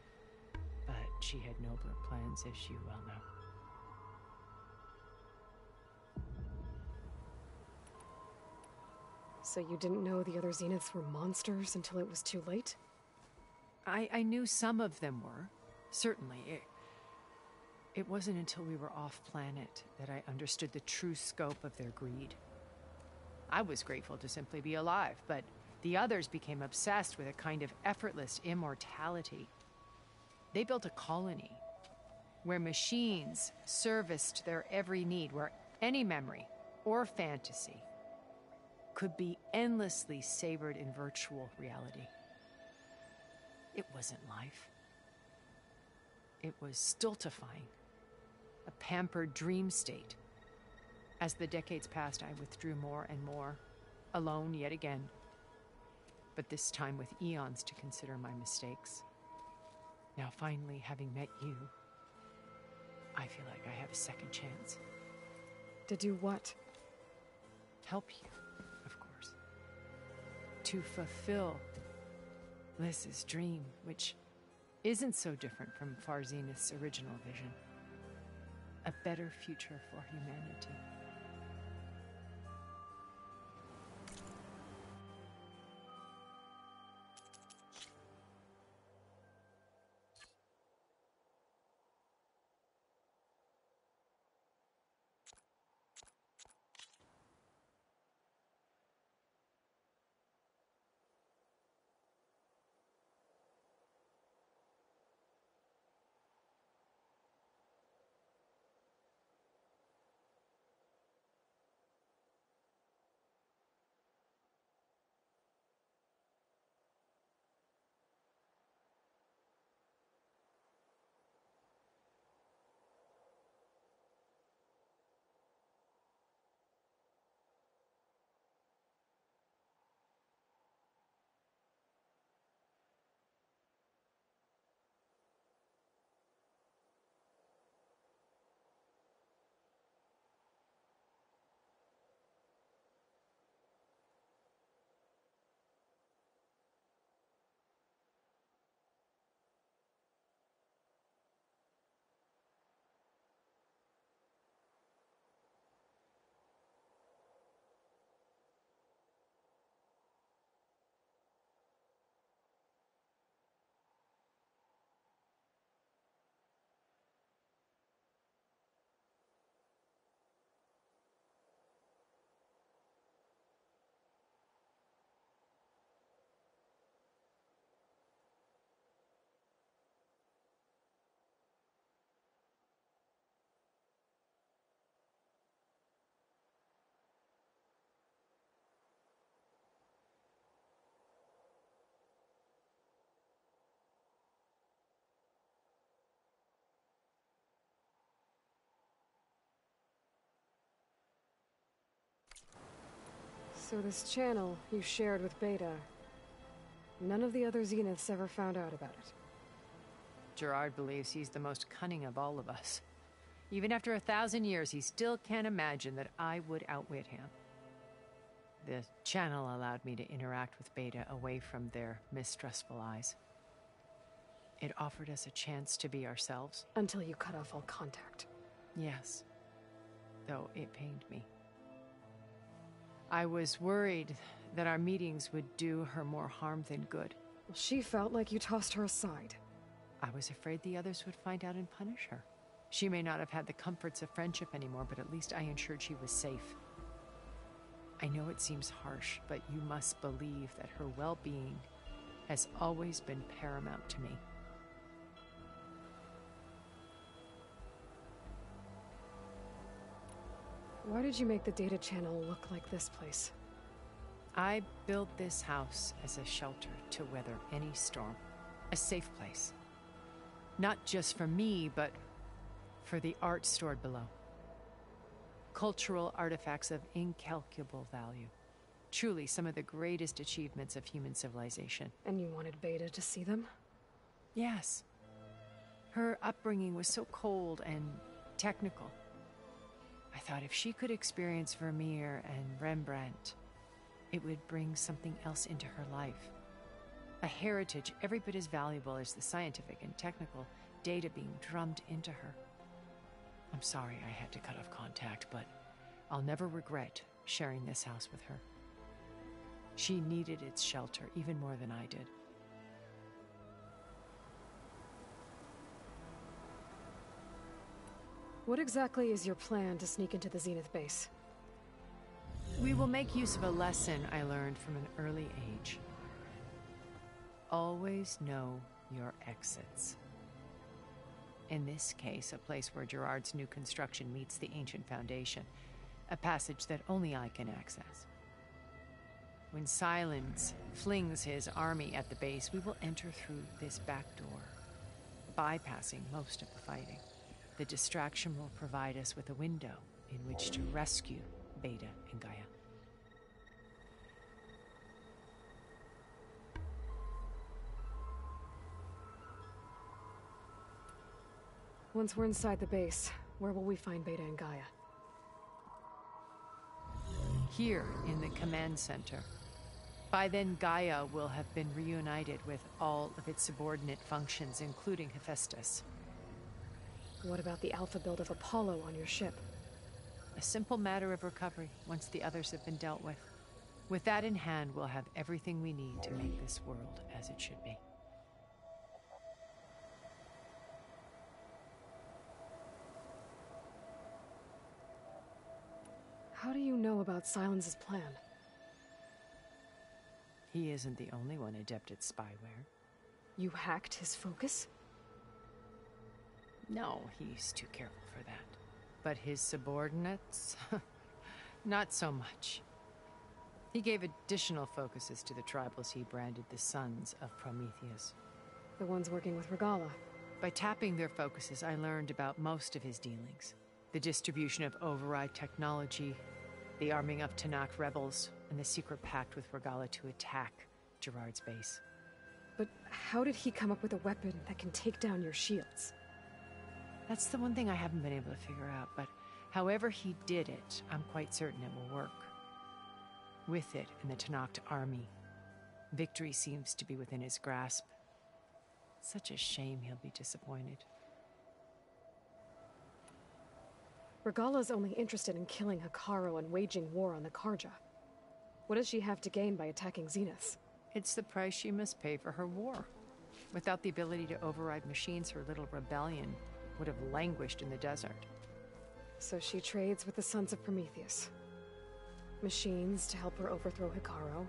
but she had nobler plans, as you well know. So you didn't know the other Zeniths were monsters until it was too late? I knew some of them were, certainly. It wasn't until we were off-planet that I understood the true scope of their greed. I was grateful to simply be alive, but the others became obsessed with a kind of effortless immortality. They built a colony where machines serviced their every need, where any memory or fantasy could be endlessly savored in virtual reality. It wasn't life. It was stultifying, a pampered dream state. As the decades passed, I withdrew more and more, alone yet again, but this time with eons to consider my mistakes. Now, finally, having met you, I feel like I have a second chance. To do what? Help you, of course. To fulfill Liz's dream, which isn't so different from Far Zenith's original vision. A better future for humanity. So this channel you shared with Beta, none of the other Zeniths ever found out about it. Gerard believes he's the most cunning of all of us. Even after 1,000 years, he still can't imagine that I would outwit him. The channel allowed me to interact with Beta away from their mistrustful eyes. It offered us a chance to be ourselves. Until you cut off all contact. Yes. Though it pained me. I was worried that our meetings would do her more harm than good. Well, she felt like you tossed her aside. I was afraid the others would find out and punish her. She may not have had the comforts of friendship anymore, but at least I ensured she was safe. I know it seems harsh, but you must believe that her well-being has always been paramount to me. Why did you make the data channel look like this place? I built this house as a shelter to weather any storm. A safe place. Not just for me, but for the art stored below. Cultural artifacts of incalculable value. Truly some of the greatest achievements of human civilization. And you wanted Beta to see them? Yes. Her upbringing was so cold and technical. I thought if she could experience Vermeer and Rembrandt, it would bring something else into her life. A heritage every bit as valuable as the scientific and technical data being drummed into her. I'm sorry I had to cut off contact, but I'll never regret sharing this house with her. She needed its shelter even more than I did. What exactly is your plan to sneak into the Zenith base? We will make use of a lesson I learned from an early age. Always know your exits. In this case, a place where Gerard's new construction meets the ancient foundation, a passage that only I can access. When Silence flings his army at the base, we will enter through this back door, bypassing most of the fighting. The distraction will provide us with a window in which to rescue Beta and Gaia. Once we're inside the base, where will we find Beta and Gaia? Here in the command center. By then, Gaia will have been reunited with all of its subordinate functions, including Hephaestus. What about the alpha build of Apollo on your ship? A simple matter of recovery once the others have been dealt with. With that in hand, we'll have everything we need to make this world as it should be. How do you know about Silence's plan? He isn't the only one adept at spyware. You hacked his focus? No, he's too careful for that. But his subordinates? Not so much. He gave additional focuses to the tribals he branded the Sons of Prometheus. The ones working with Regala. By tapping their focuses, I learned about most of his dealings. The distribution of override technology, the arming of Tanakh rebels, and the secret pact with Regala to attack Gerard's base. But how did he come up with a weapon that can take down your shields? That's the one thing I haven't been able to figure out, but however he did it, I'm quite certain it will work. With it and the Tanakh army, victory seems to be within his grasp. Such a shame he'll be disappointed. Regala's only interested in killing Hekarro and waging war on the Karja. What does she have to gain by attacking Zeniths? It's the price she must pay for her war. Without the ability to override machines, her little rebellion would have languished in the desert. So she trades with the Sons of Prometheus. Machines to help her overthrow Hekarro.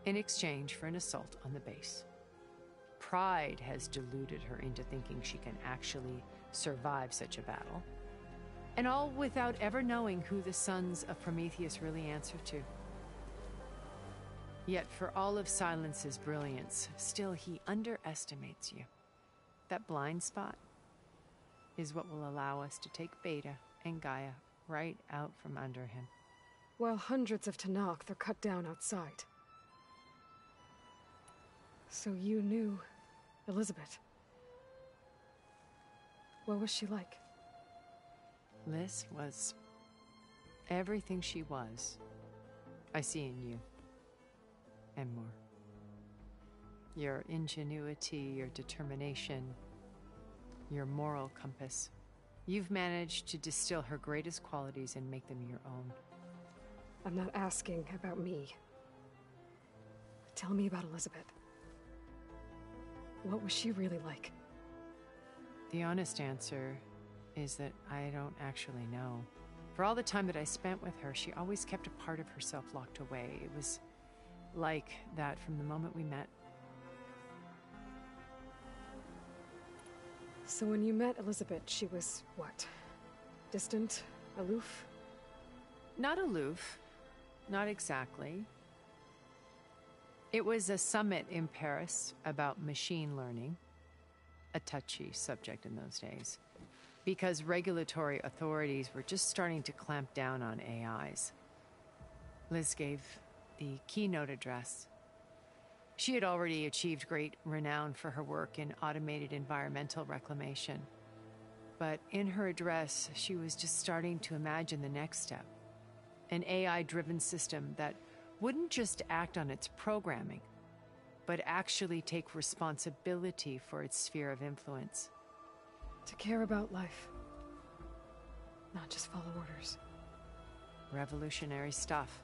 In exchange for an assault on the base. Pride has deluded her into thinking she can actually survive such a battle. And all without ever knowing who the Sons of Prometheus really answer to. Yet for all of Silence's brilliance, still he underestimates you. That blind spot is what will allow us to take Beta and Gaia right out from under him. while hundreds of Tenakth are cut down outside. So you knew Elizabeth. What was she like? Liz was everything she was. I see in you. And more. Your ingenuity, your determination, your moral compass. You've managed to distill her greatest qualities and make them your own. I'm not asking about me. Tell me about Elizabeth. What was she really like? The honest answer is that I don't actually know. For all the time that I spent with her, she always kept a part of herself locked away. It was like that from the moment we met. So when you met Elizabeth, she was what? Distant? Aloof? Not aloof. Not exactly. It was a summit in Paris about machine learning. A touchy subject in those days. Because regulatory authorities were just starting to clamp down on AIs. Liz gave the keynote address. She had already achieved great renown for her work in automated environmental reclamation. But in her address, she was just starting to imagine the next step. An AI-driven system that wouldn't just act on its programming, but actually take responsibility for its sphere of influence. To care about life. Not just follow orders. Revolutionary stuff.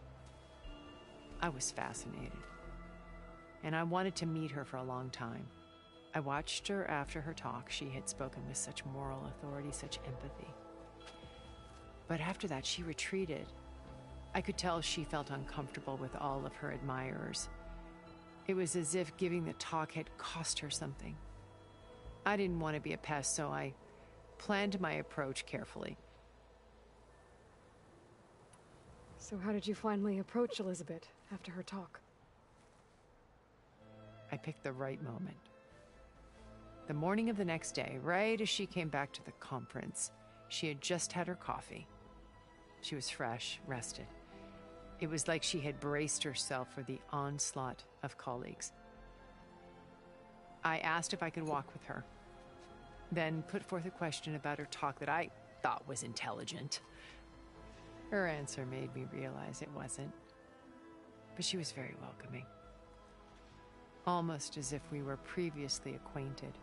I was fascinated. And I wanted to meet her for a long time. I watched her after her talk. She had spoken with such moral authority, such empathy. But after that, she retreated. I could tell she felt uncomfortable with all of her admirers. It was as if giving the talk had cost her something. I didn't want to be a pest, so I planned my approach carefully. So how did you finally approach Elizabeth after her talk? I picked the right moment. The morning of the next day, right as she came back to the conference, she had just had her coffee. She was fresh, rested. It was like she had braced herself for the onslaught of colleagues. I asked if I could walk with her, then put forth a question about her talk that I thought was intelligent. Her answer made me realize it wasn't, but she was very welcoming. Almost as if we were previously acquainted.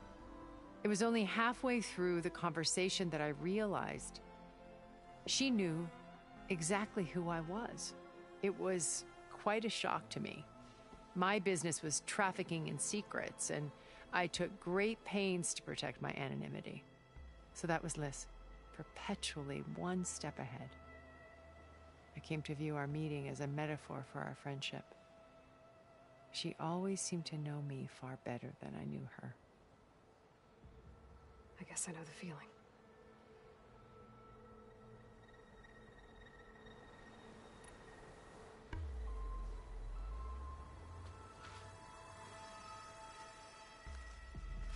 It was only halfway through the conversation that I realized she knew exactly who I was. It was quite a shock to me. My business was trafficking in secrets, and I took great pains to protect my anonymity. So that was Liz, perpetually one step ahead. I came to view our meeting as a metaphor for our friendship. She always seemed to know me far better than I knew her. I guess I know the feeling.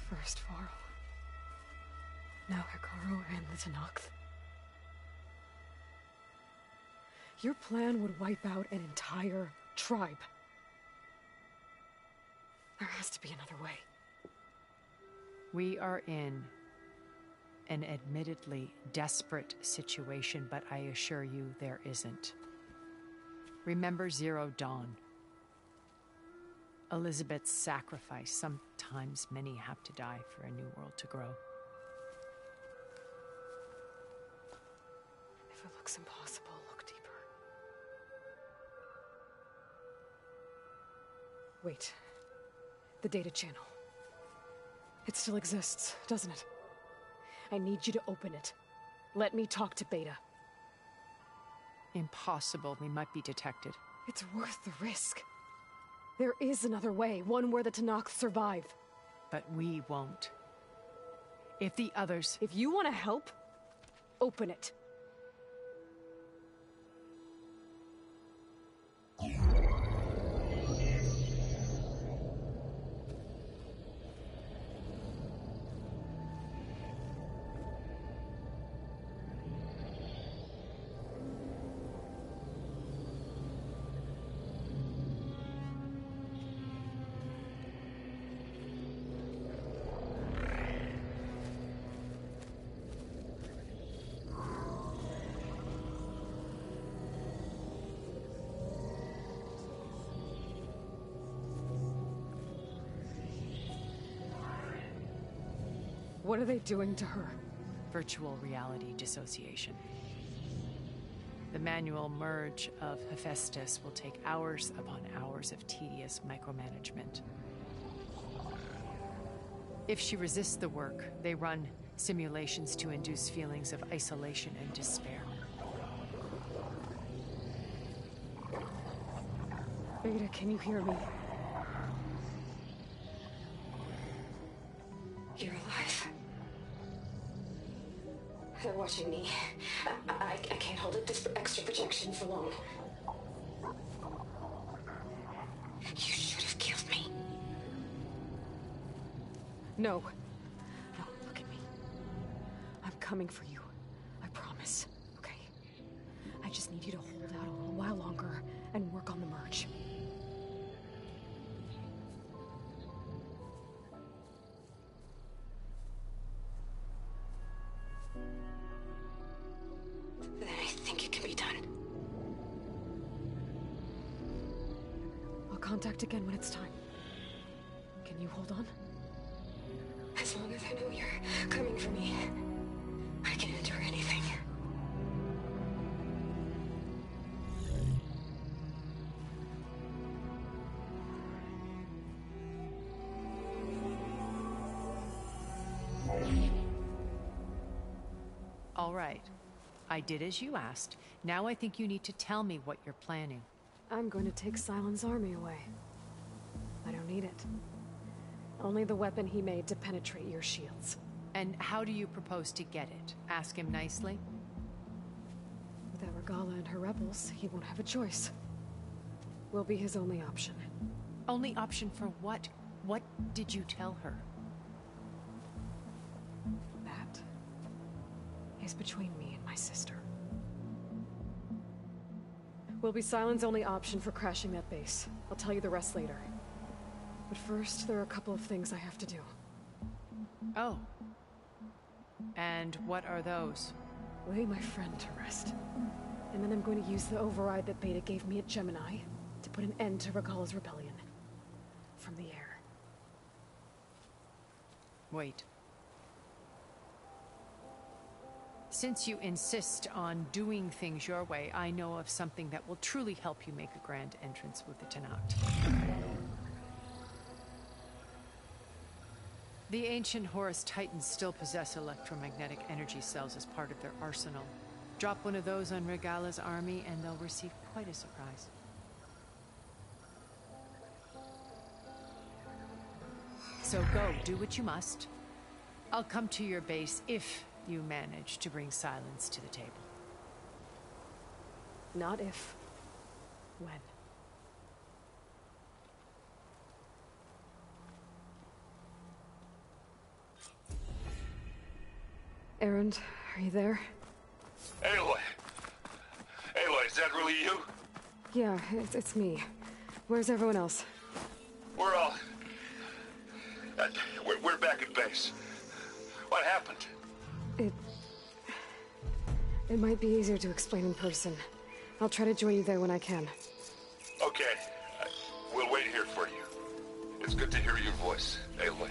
First Varl. Now Hekarro and the Tenakth. Your plan would wipe out an entire tribe. There has to be another way. We are in an admittedly desperate situation, but I assure you there isn't. Remember Zero Dawn. Elizabeth's sacrifice. Sometimes many have to die for a new world to grow. If it looks impossible, look deeper. Wait. The data channel. It still exists, doesn't it? I need you to open it. Let me talk to Beta. Impossible. We might be detected. It's worth the risk. There is another way, one where the Tenakth survive. But we won't. If the others... If you want to help, open it. What are they doing to her? Virtual reality dissociation. The manual merge of Hephaestus will take hours upon hours of tedious micromanagement. If she resists the work, they run simulations to induce feelings of isolation and despair. Beta, can you hear me? You're alive. They're watching me. I can't hold up this extra projection for long. You should have killed me. No. No, look at me. I'm coming for you. I promise. Okay? I just need you to hold out a little while longer and work on the merge. Then I think it can be done. I'll contact again when it's time. Can you hold on? As long as I know you're coming for me, I can endure anything. All right. I did as you asked. Now I think you need to tell me what you're planning. I'm going to take Silent's army away. I don't need it. Only the weapon he made to penetrate your shields. And how do you propose to get it? Ask him nicely? Without Regala and her rebels, he won't have a choice. We'll be his only option. Only option for what? What did you tell her? That is between me and my sister. Will be Silent's only option for crashing that base. I'll tell you the rest later. But first, there are a couple of things I have to do. Oh. And what are those? Lay my friend to rest. And then I'm going to use the override that Beta gave me at Gemini to put an end to Regala's rebellion. From the air. Wait. Since you insist on doing things your way, I know of something that will truly help you make a grand entrance with the Tenakth. The ancient Horus Titans still possess electromagnetic energy cells as part of their arsenal. Drop one of those on Regala's army and they'll receive quite a surprise. So go, do what you must. I'll come to your base if you manage to bring Silence to the table. Not if. When. Erend, are you there? Aloy! Aloy, is that really you? Yeah, it's me. Where's everyone else? We're all... we're back at base. What happened? It might be easier to explain in person. I'll try to join you there when I can. Okay. We'll wait here for you. It's good to hear your voice, Aloy.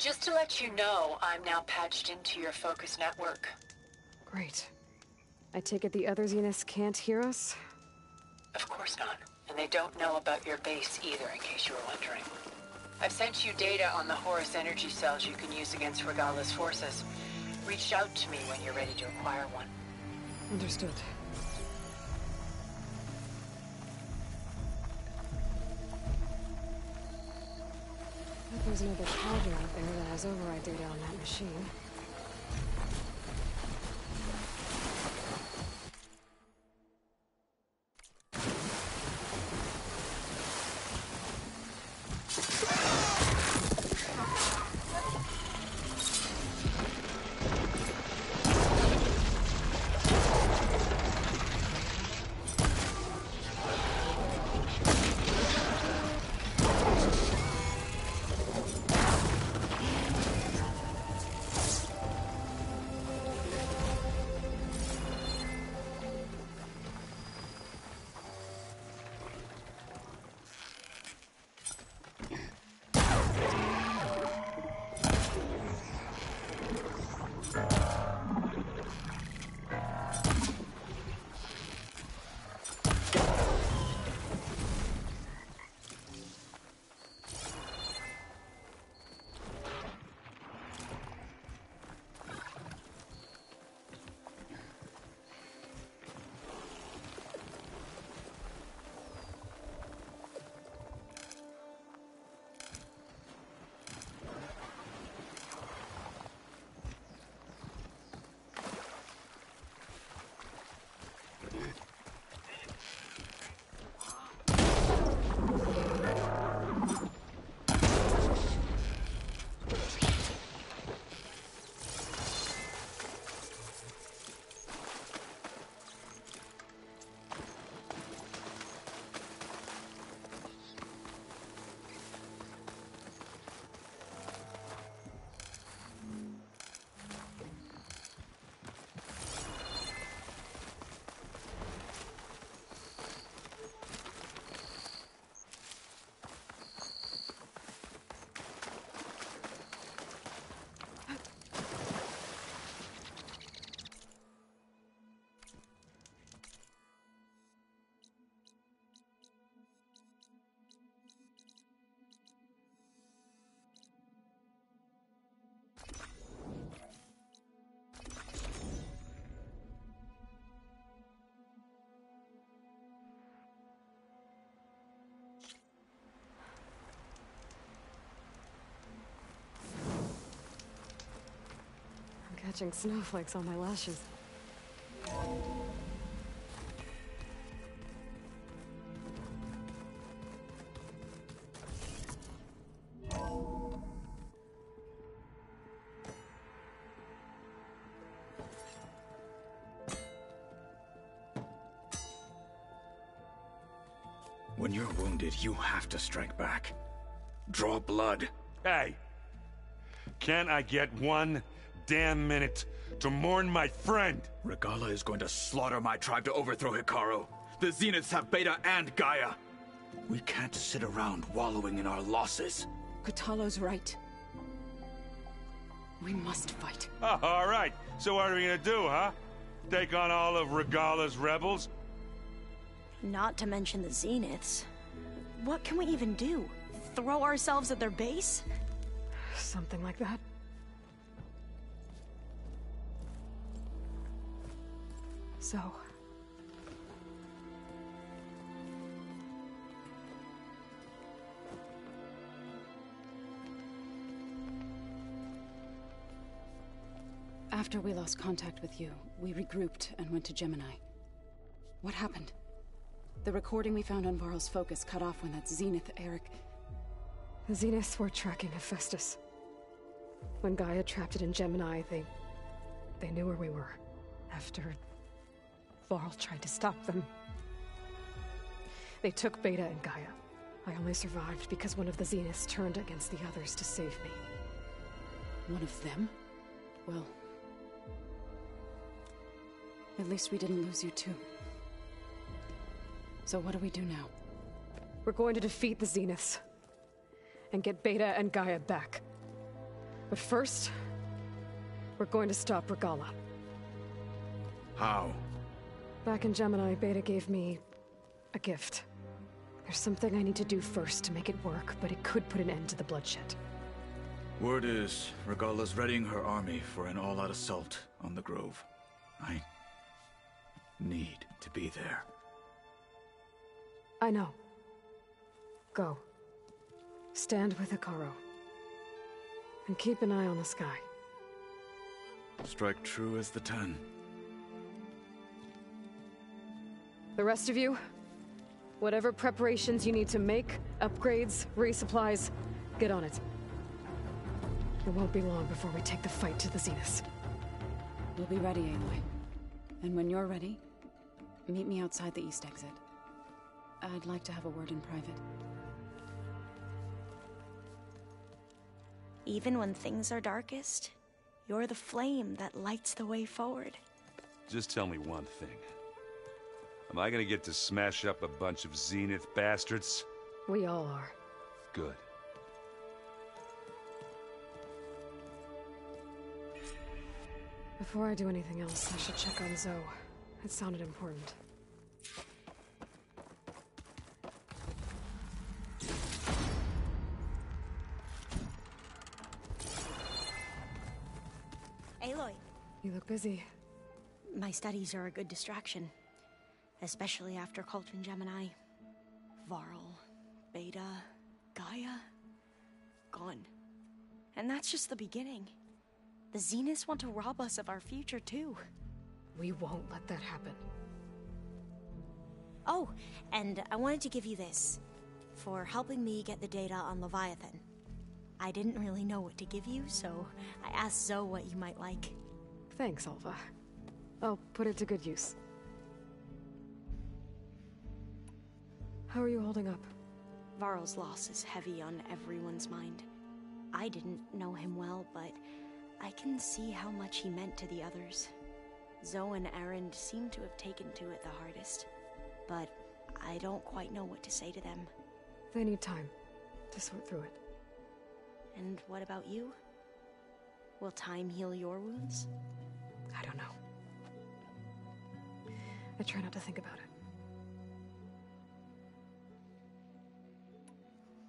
Just to let you know, I'm now patched into your focus network. Great. I take it the other Zeniths can't hear us? Of course not. And they don't know about your base either, in case you were wondering. I've sent you data on the Horus energy cells you can use against Regala's forces. Reach out to me when you're ready to acquire one. Understood. There's another target out there that has override data on that machine. Catching snowflakes on my lashes. When you're wounded, you have to strike back. Draw blood. Hey! Can't I get one damn minute to mourn my friend? Regala is going to slaughter my tribe to overthrow Hikaru. The Zeniths have Beta and Gaia. We can't sit around wallowing in our losses. Kotallo's right. We must fight. Oh, all right. So what are we gonna do, huh? Take on all of Regala's rebels? Not to mention the Zeniths. What can we even do? Throw ourselves at their base? Something like that. So... After we lost contact with you, we regrouped and went to Gemini. What happened? The recording we found on Varl's focus cut off when that Zenith Eric... The Zeniths were tracking Hephaestus. When Gaia trapped it in Gemini, they knew where we were. After Varl tried to stop them. They took Beta and Gaia. I only survived because one of the Zeniths turned against the others to save me. One of them? Well... at least we didn't lose you too. So what do we do now? We're going to defeat the Zeniths. And get Beta and Gaia back. But first, we're going to stop Regala. How? Back in Gemini, Beta gave me a gift. There's something I need to do first to make it work, but it could put an end to the bloodshed. Word is, Regala's readying her army for an all-out assault on the Grove. I need to be there. I know. Go. Stand with Hikaru. And keep an eye on the sky. Strike true as the 10. The rest of you, whatever preparations you need to make, upgrades, resupplies, get on it. It won't be long before we take the fight to the Zenith. We'll be ready, Aloy. And when you're ready, meet me outside the east exit. I'd like to have a word in private. Even when things are darkest, you're the flame that lights the way forward. Just tell me one thing. Am I gonna get to smash up a bunch of Zenith bastards? We all are. Good. Before I do anything else, I should check on Zoe. It sounded important. Aloy. You look busy. My studies are a good distraction. Especially after Cauldron Gemini. Varl, Beta, Gaia. Gone. And that's just the beginning. The Zeniths want to rob us of our future, too. We won't let that happen. Oh, and I wanted to give you this. For helping me get the data on Leviathan. I didn't really know what to give you, so I asked Zoe what you might like. Thanks, Alva. I'll put it to good use. How are you holding up? Varl's loss is heavy on everyone's mind. I didn't know him well, but I can see how much he meant to the others. Zoe and Aaron seem to have taken to it the hardest, but I don't quite know what to say to them. They need time to sort through it. And what about you? Will time heal your wounds? I don't know. I try not to think about it.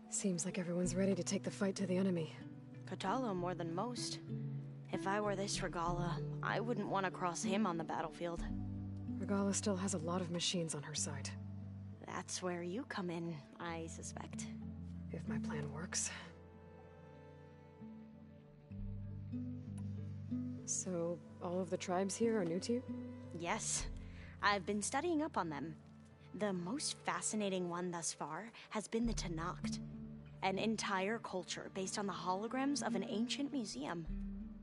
Seems like everyone's ready to take the fight to the enemy. Kotallo more than most. If I were this Regala, I wouldn't want to cross him on the battlefield. Regala still has a lot of machines on her side. That's where you come in, I suspect. If my plan works. So, all of the tribes here are new to you? Yes. I've been studying up on them. The most fascinating one thus far has been the Tenakth. An entire culture based on the holograms of an ancient museum.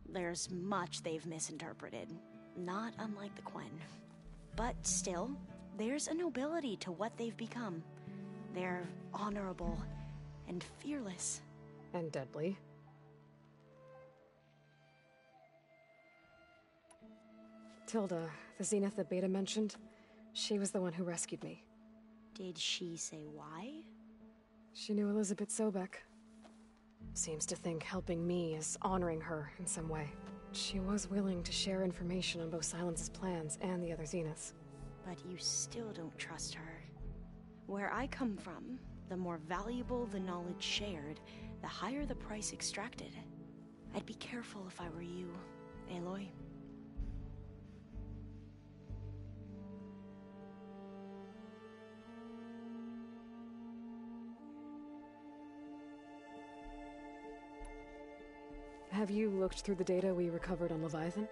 There's much they've misinterpreted, not unlike the Quen. But still, there's a nobility to what they've become. They're honorable and fearless. And deadly. Tilda, the Zenith that Beta mentioned, she was the one who rescued me. Did she say why? She knew Elizabeth Sobek. Seems to think helping me is honoring her in some way. She was willing to share information on both Silence's plans and the other Zeniths. But you still don't trust her. Where I come from, the more valuable the knowledge shared, the higher the price extracted. I'd be careful if I were you, Aloy. Have you looked through the data we recovered on Leviathan?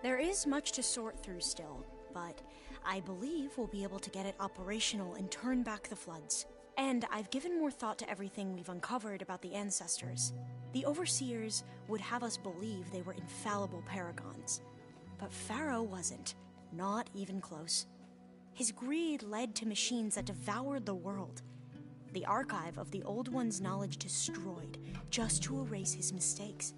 There is much to sort through still, but I believe we'll be able to get it operational and turn back the floods. And I've given more thought to everything we've uncovered about the ancestors. The Overseers would have us believe they were infallible paragons. But Pharaoh wasn't. Not even close. His greed led to machines that devoured the world. The archive of the Old One's knowledge destroyed, just to erase his mistakes.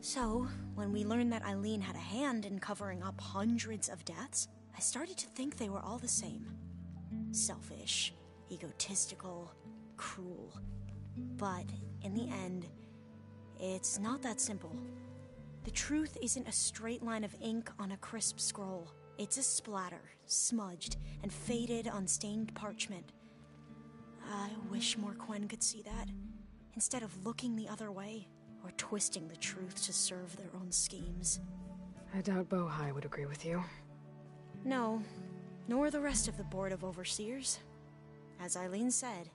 So, when we learned that Eileen had a hand in covering up hundreds of deaths, I started to think they were all the same. Selfish, egotistical, cruel. But, in the end, It's not that simple. The truth isn't a straight line of ink on a crisp scroll. It's a splatter, smudged and faded on stained parchment. I wish more Quen could see that, instead of looking the other way, or twisting the truth to serve their own schemes. I doubt Bohai would agree with you. No, nor the rest of the Board of Overseers. As Eileen said,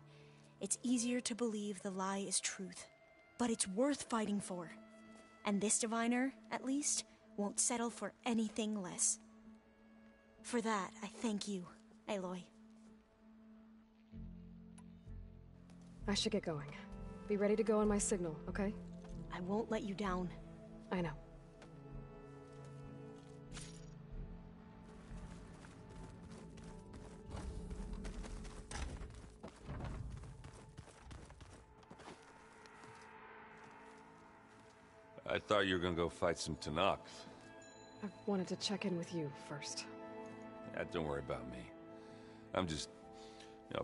it's easier to believe the lie is truth, but it's worth fighting for. And this diviner, at least, won't settle for anything less. For that, I thank you, Aloy. I should get going. Be ready to go on my signal, okay? I won't let you down. I know. I thought you were gonna go fight some Tanakh. I wanted to check in with you first. Yeah, don't worry about me. I'm just,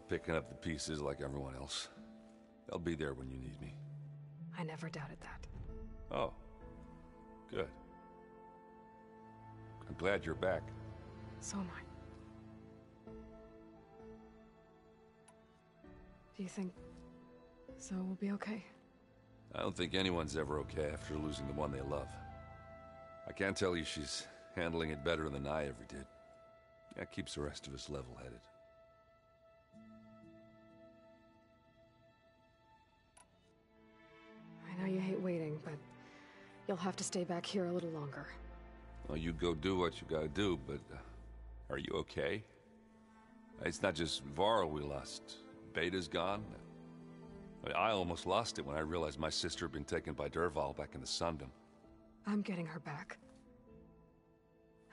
picking up the pieces like everyone else. I'll be there when you need me. I never doubted that. Oh. Good. I'm glad you're back. So am I. Do you think Zoe will be okay? I don't think anyone's ever okay after losing the one they love. I can't tell you she's handling it better than I ever did. That keeps the rest of us level-headed. I know you hate waiting, but you'll have to stay back here a little longer. Well, you go do what you gotta do, but are you okay? It's not just Varl we lost. Beta's gone. I almost lost it when I realized my sister had been taken by Dervahl back in the Sundom. I'm getting her back.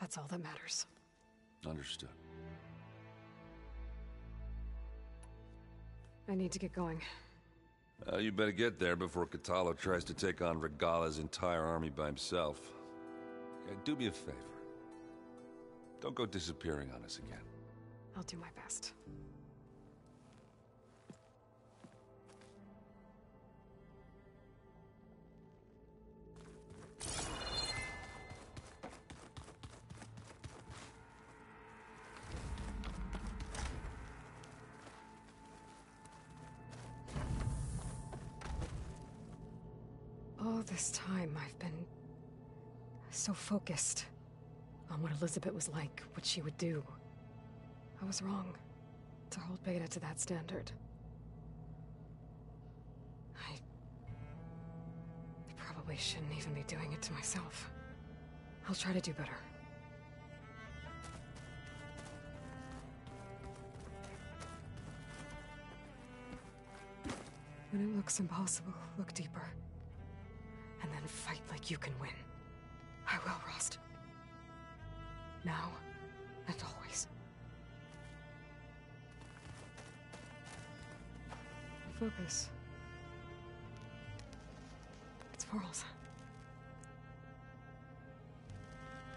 That's all that matters. Understood. I need to get going. You better get there before Katalo tries to take on Regala's entire army by himself. Do me a favor. Don't go disappearing on us again. I'll do my best. All this time, I've been so focused on what Elizabeth was like, what she would do. I was wrong to hold Beta to that standard. I probably shouldn't even be doing it to myself. I'll try to do better. When it looks impossible, look deeper. And then fight like you can win. I will, Rost. Now and always. Focus. It's Varl's.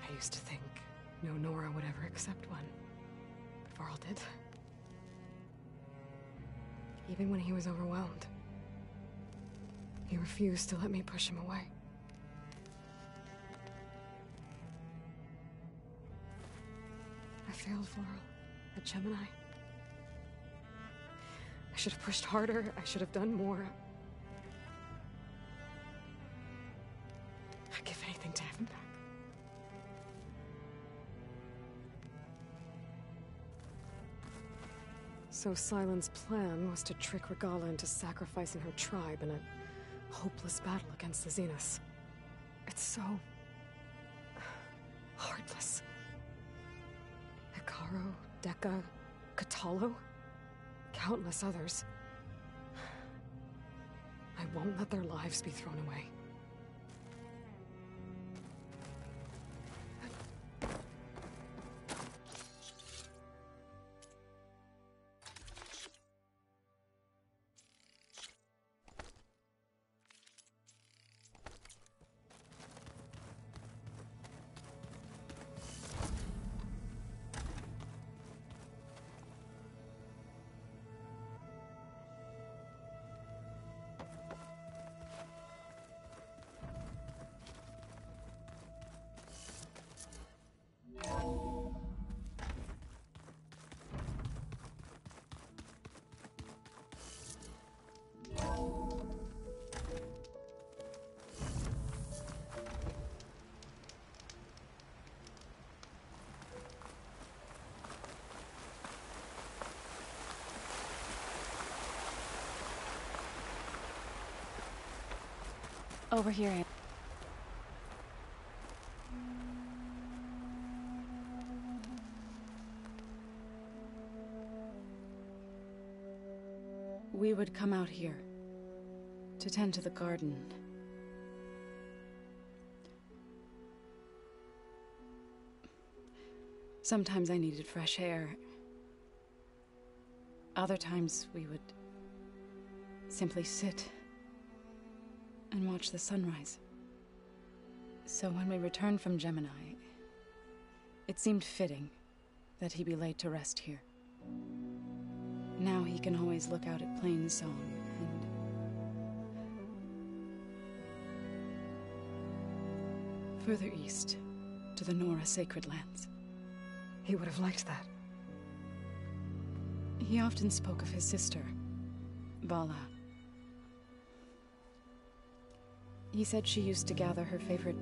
I used to think no Nora would ever accept one. But Varl did. Even when he was overwhelmed. He refused to let me push him away. I failed Varl at Gemini. I should have pushed harder. I should have done more. I'd give anything to have him back. So Sylens' plan was to trick Regala into sacrificing her tribe in a hopeless battle against the Zeniths. It's so heartless. Hikaru, Dekka, Katalo, countless others. I won't let their lives be thrown away. Over here. We would come out here to tend to the garden. Sometimes I needed fresh air. Other times we would simply sit and watch the sunrise. So when we returned from Gemini, it seemed fitting that he be laid to rest here. Now he can always look out at Plainsong and... further east, to the Nora Sacred Lands. He would have liked that. He often spoke of his sister, Bala. He said she used to gather her favorite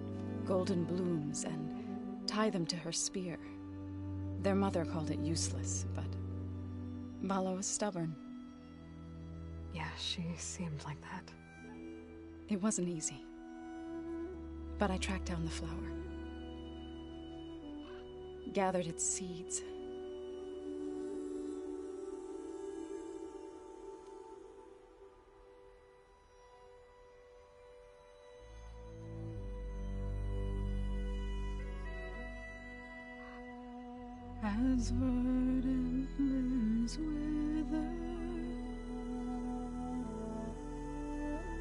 golden blooms and tie them to her spear. Their mother called it useless, but Bala was stubborn. Yeah, she seemed like that. It wasn't easy. But I tracked down the flower. Gathered its seeds. As verdant limbs wither,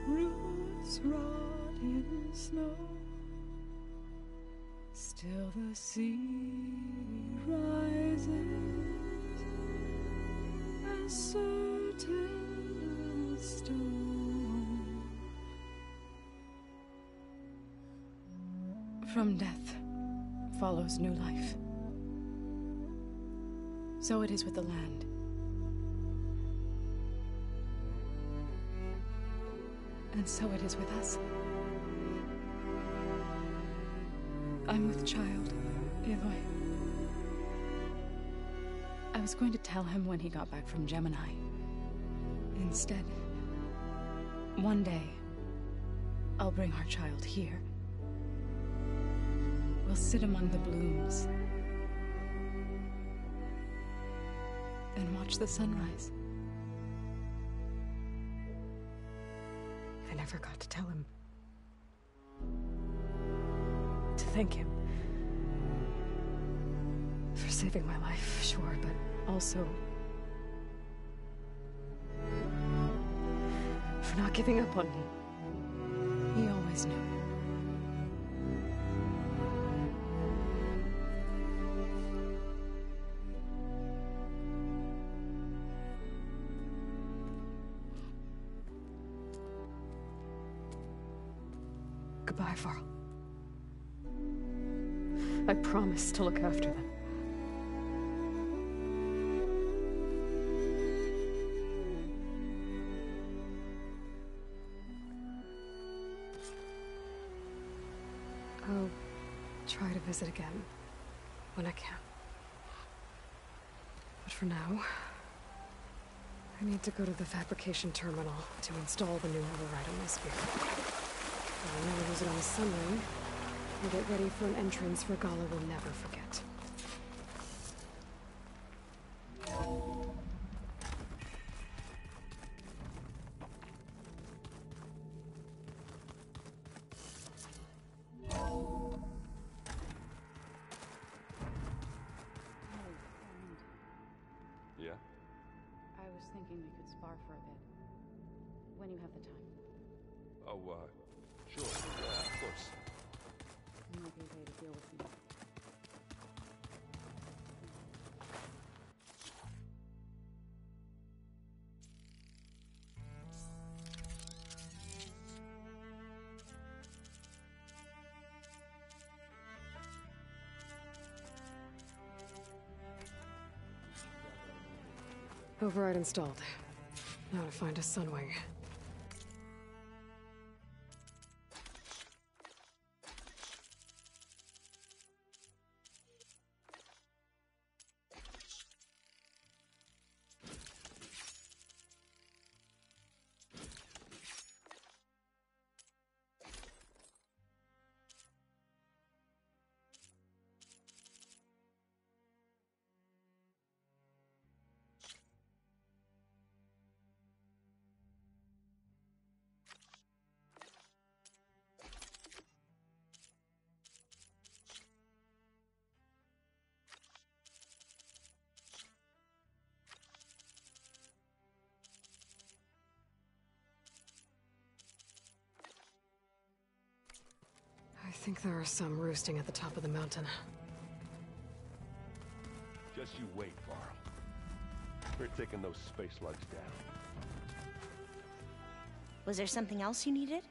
roots rot in snow, still the sea rises, as certain as stone. From death follows new life. So it is with the land. And so it is with us. I'm with child, Aloy. I was going to tell him when he got back from Gemini. Instead, one day, I'll bring our child here. We'll sit among the blooms and watch the sunrise. I never got to tell him. To thank him. For saving my life, sure, but also... for not giving up on me. He always knew. Goodbye, Varl. I promise to look after them. I'll try to visit again when I can. But for now, I need to go to the fabrication terminal to install the new override on my spear. I'll never use it on the sunring. And get ready for an entrance Regala will never forget. Yeah? I was thinking we could spar for a bit. When you have the time. Oh, sure. Yeah, of course. It might be a way to deal with me. Override installed. Now to find a sunwing. think there are some roosting at the top of the mountain. Just you wait, Varl. We're taking those space slugs down. Was there something else you needed?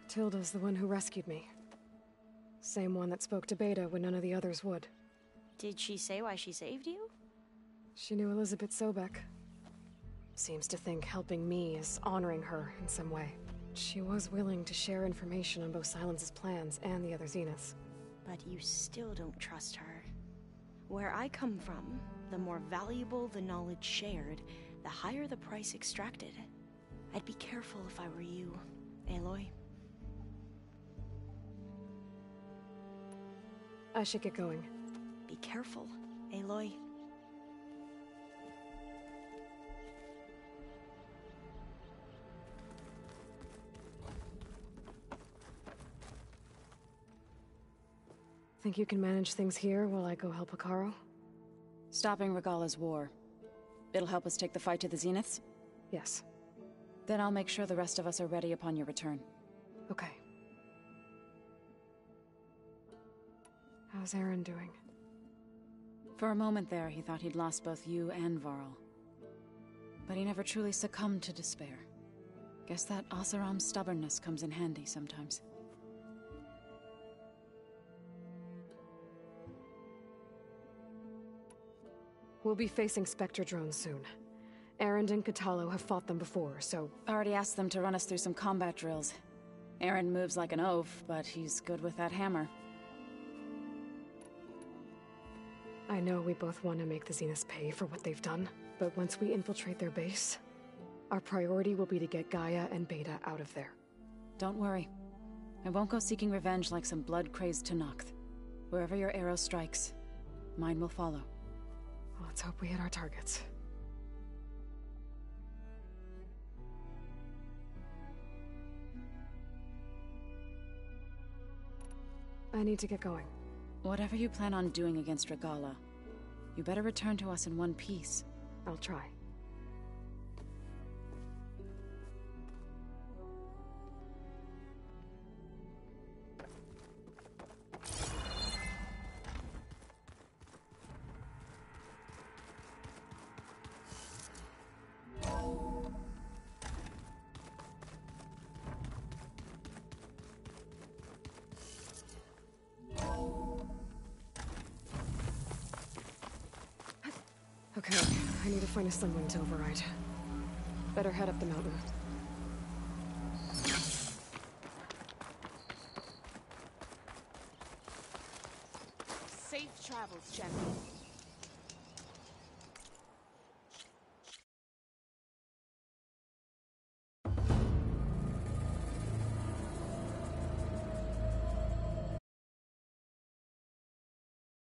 Tilda's the one who rescued me. Same one that spoke to Beta when none of the others would. Did she say why she saved you? She knew Elizabeth Sobek. Seems to think helping me is honoring her in some way. She was willing to share information on both Silence's plans and the other Zeniths. But you still don't trust her. Where I come from, the more valuable the knowledge shared, the higher the price extracted. I'd be careful if I were you, Aloy. I should get going. Be careful, Aloy. Think you can manage things here while I go help Hekarro? Stopping Regala's war. It'll help us take the fight to the Zeniths? Yes. Then I'll make sure the rest of us are ready upon your return. Okay. How's Aaron doing? For a moment there, he thought he'd lost both you and Varl. But he never truly succumbed to despair. Guess that Oseram's stubbornness comes in handy sometimes. We'll be facing Spectre drones soon. Aaron and Katalo have fought them before, so... Already asked them to run us through some combat drills. Aaron moves like an oaf, but he's good with that hammer. I know we both want to make the Zeniths pay for what they've done, but once we infiltrate their base, our priority will be to get Gaia and Beta out of there. Don't worry. I won't go seeking revenge like some blood-crazed Tenakth. Wherever your arrow strikes, mine will follow. Let's hope we hit our targets. I need to get going. Whatever you plan on doing against Regala, you better return to us in one piece. I'll try. Okay, I need to find a sunwind to override. Better head up the mountain. Safe travels, champion.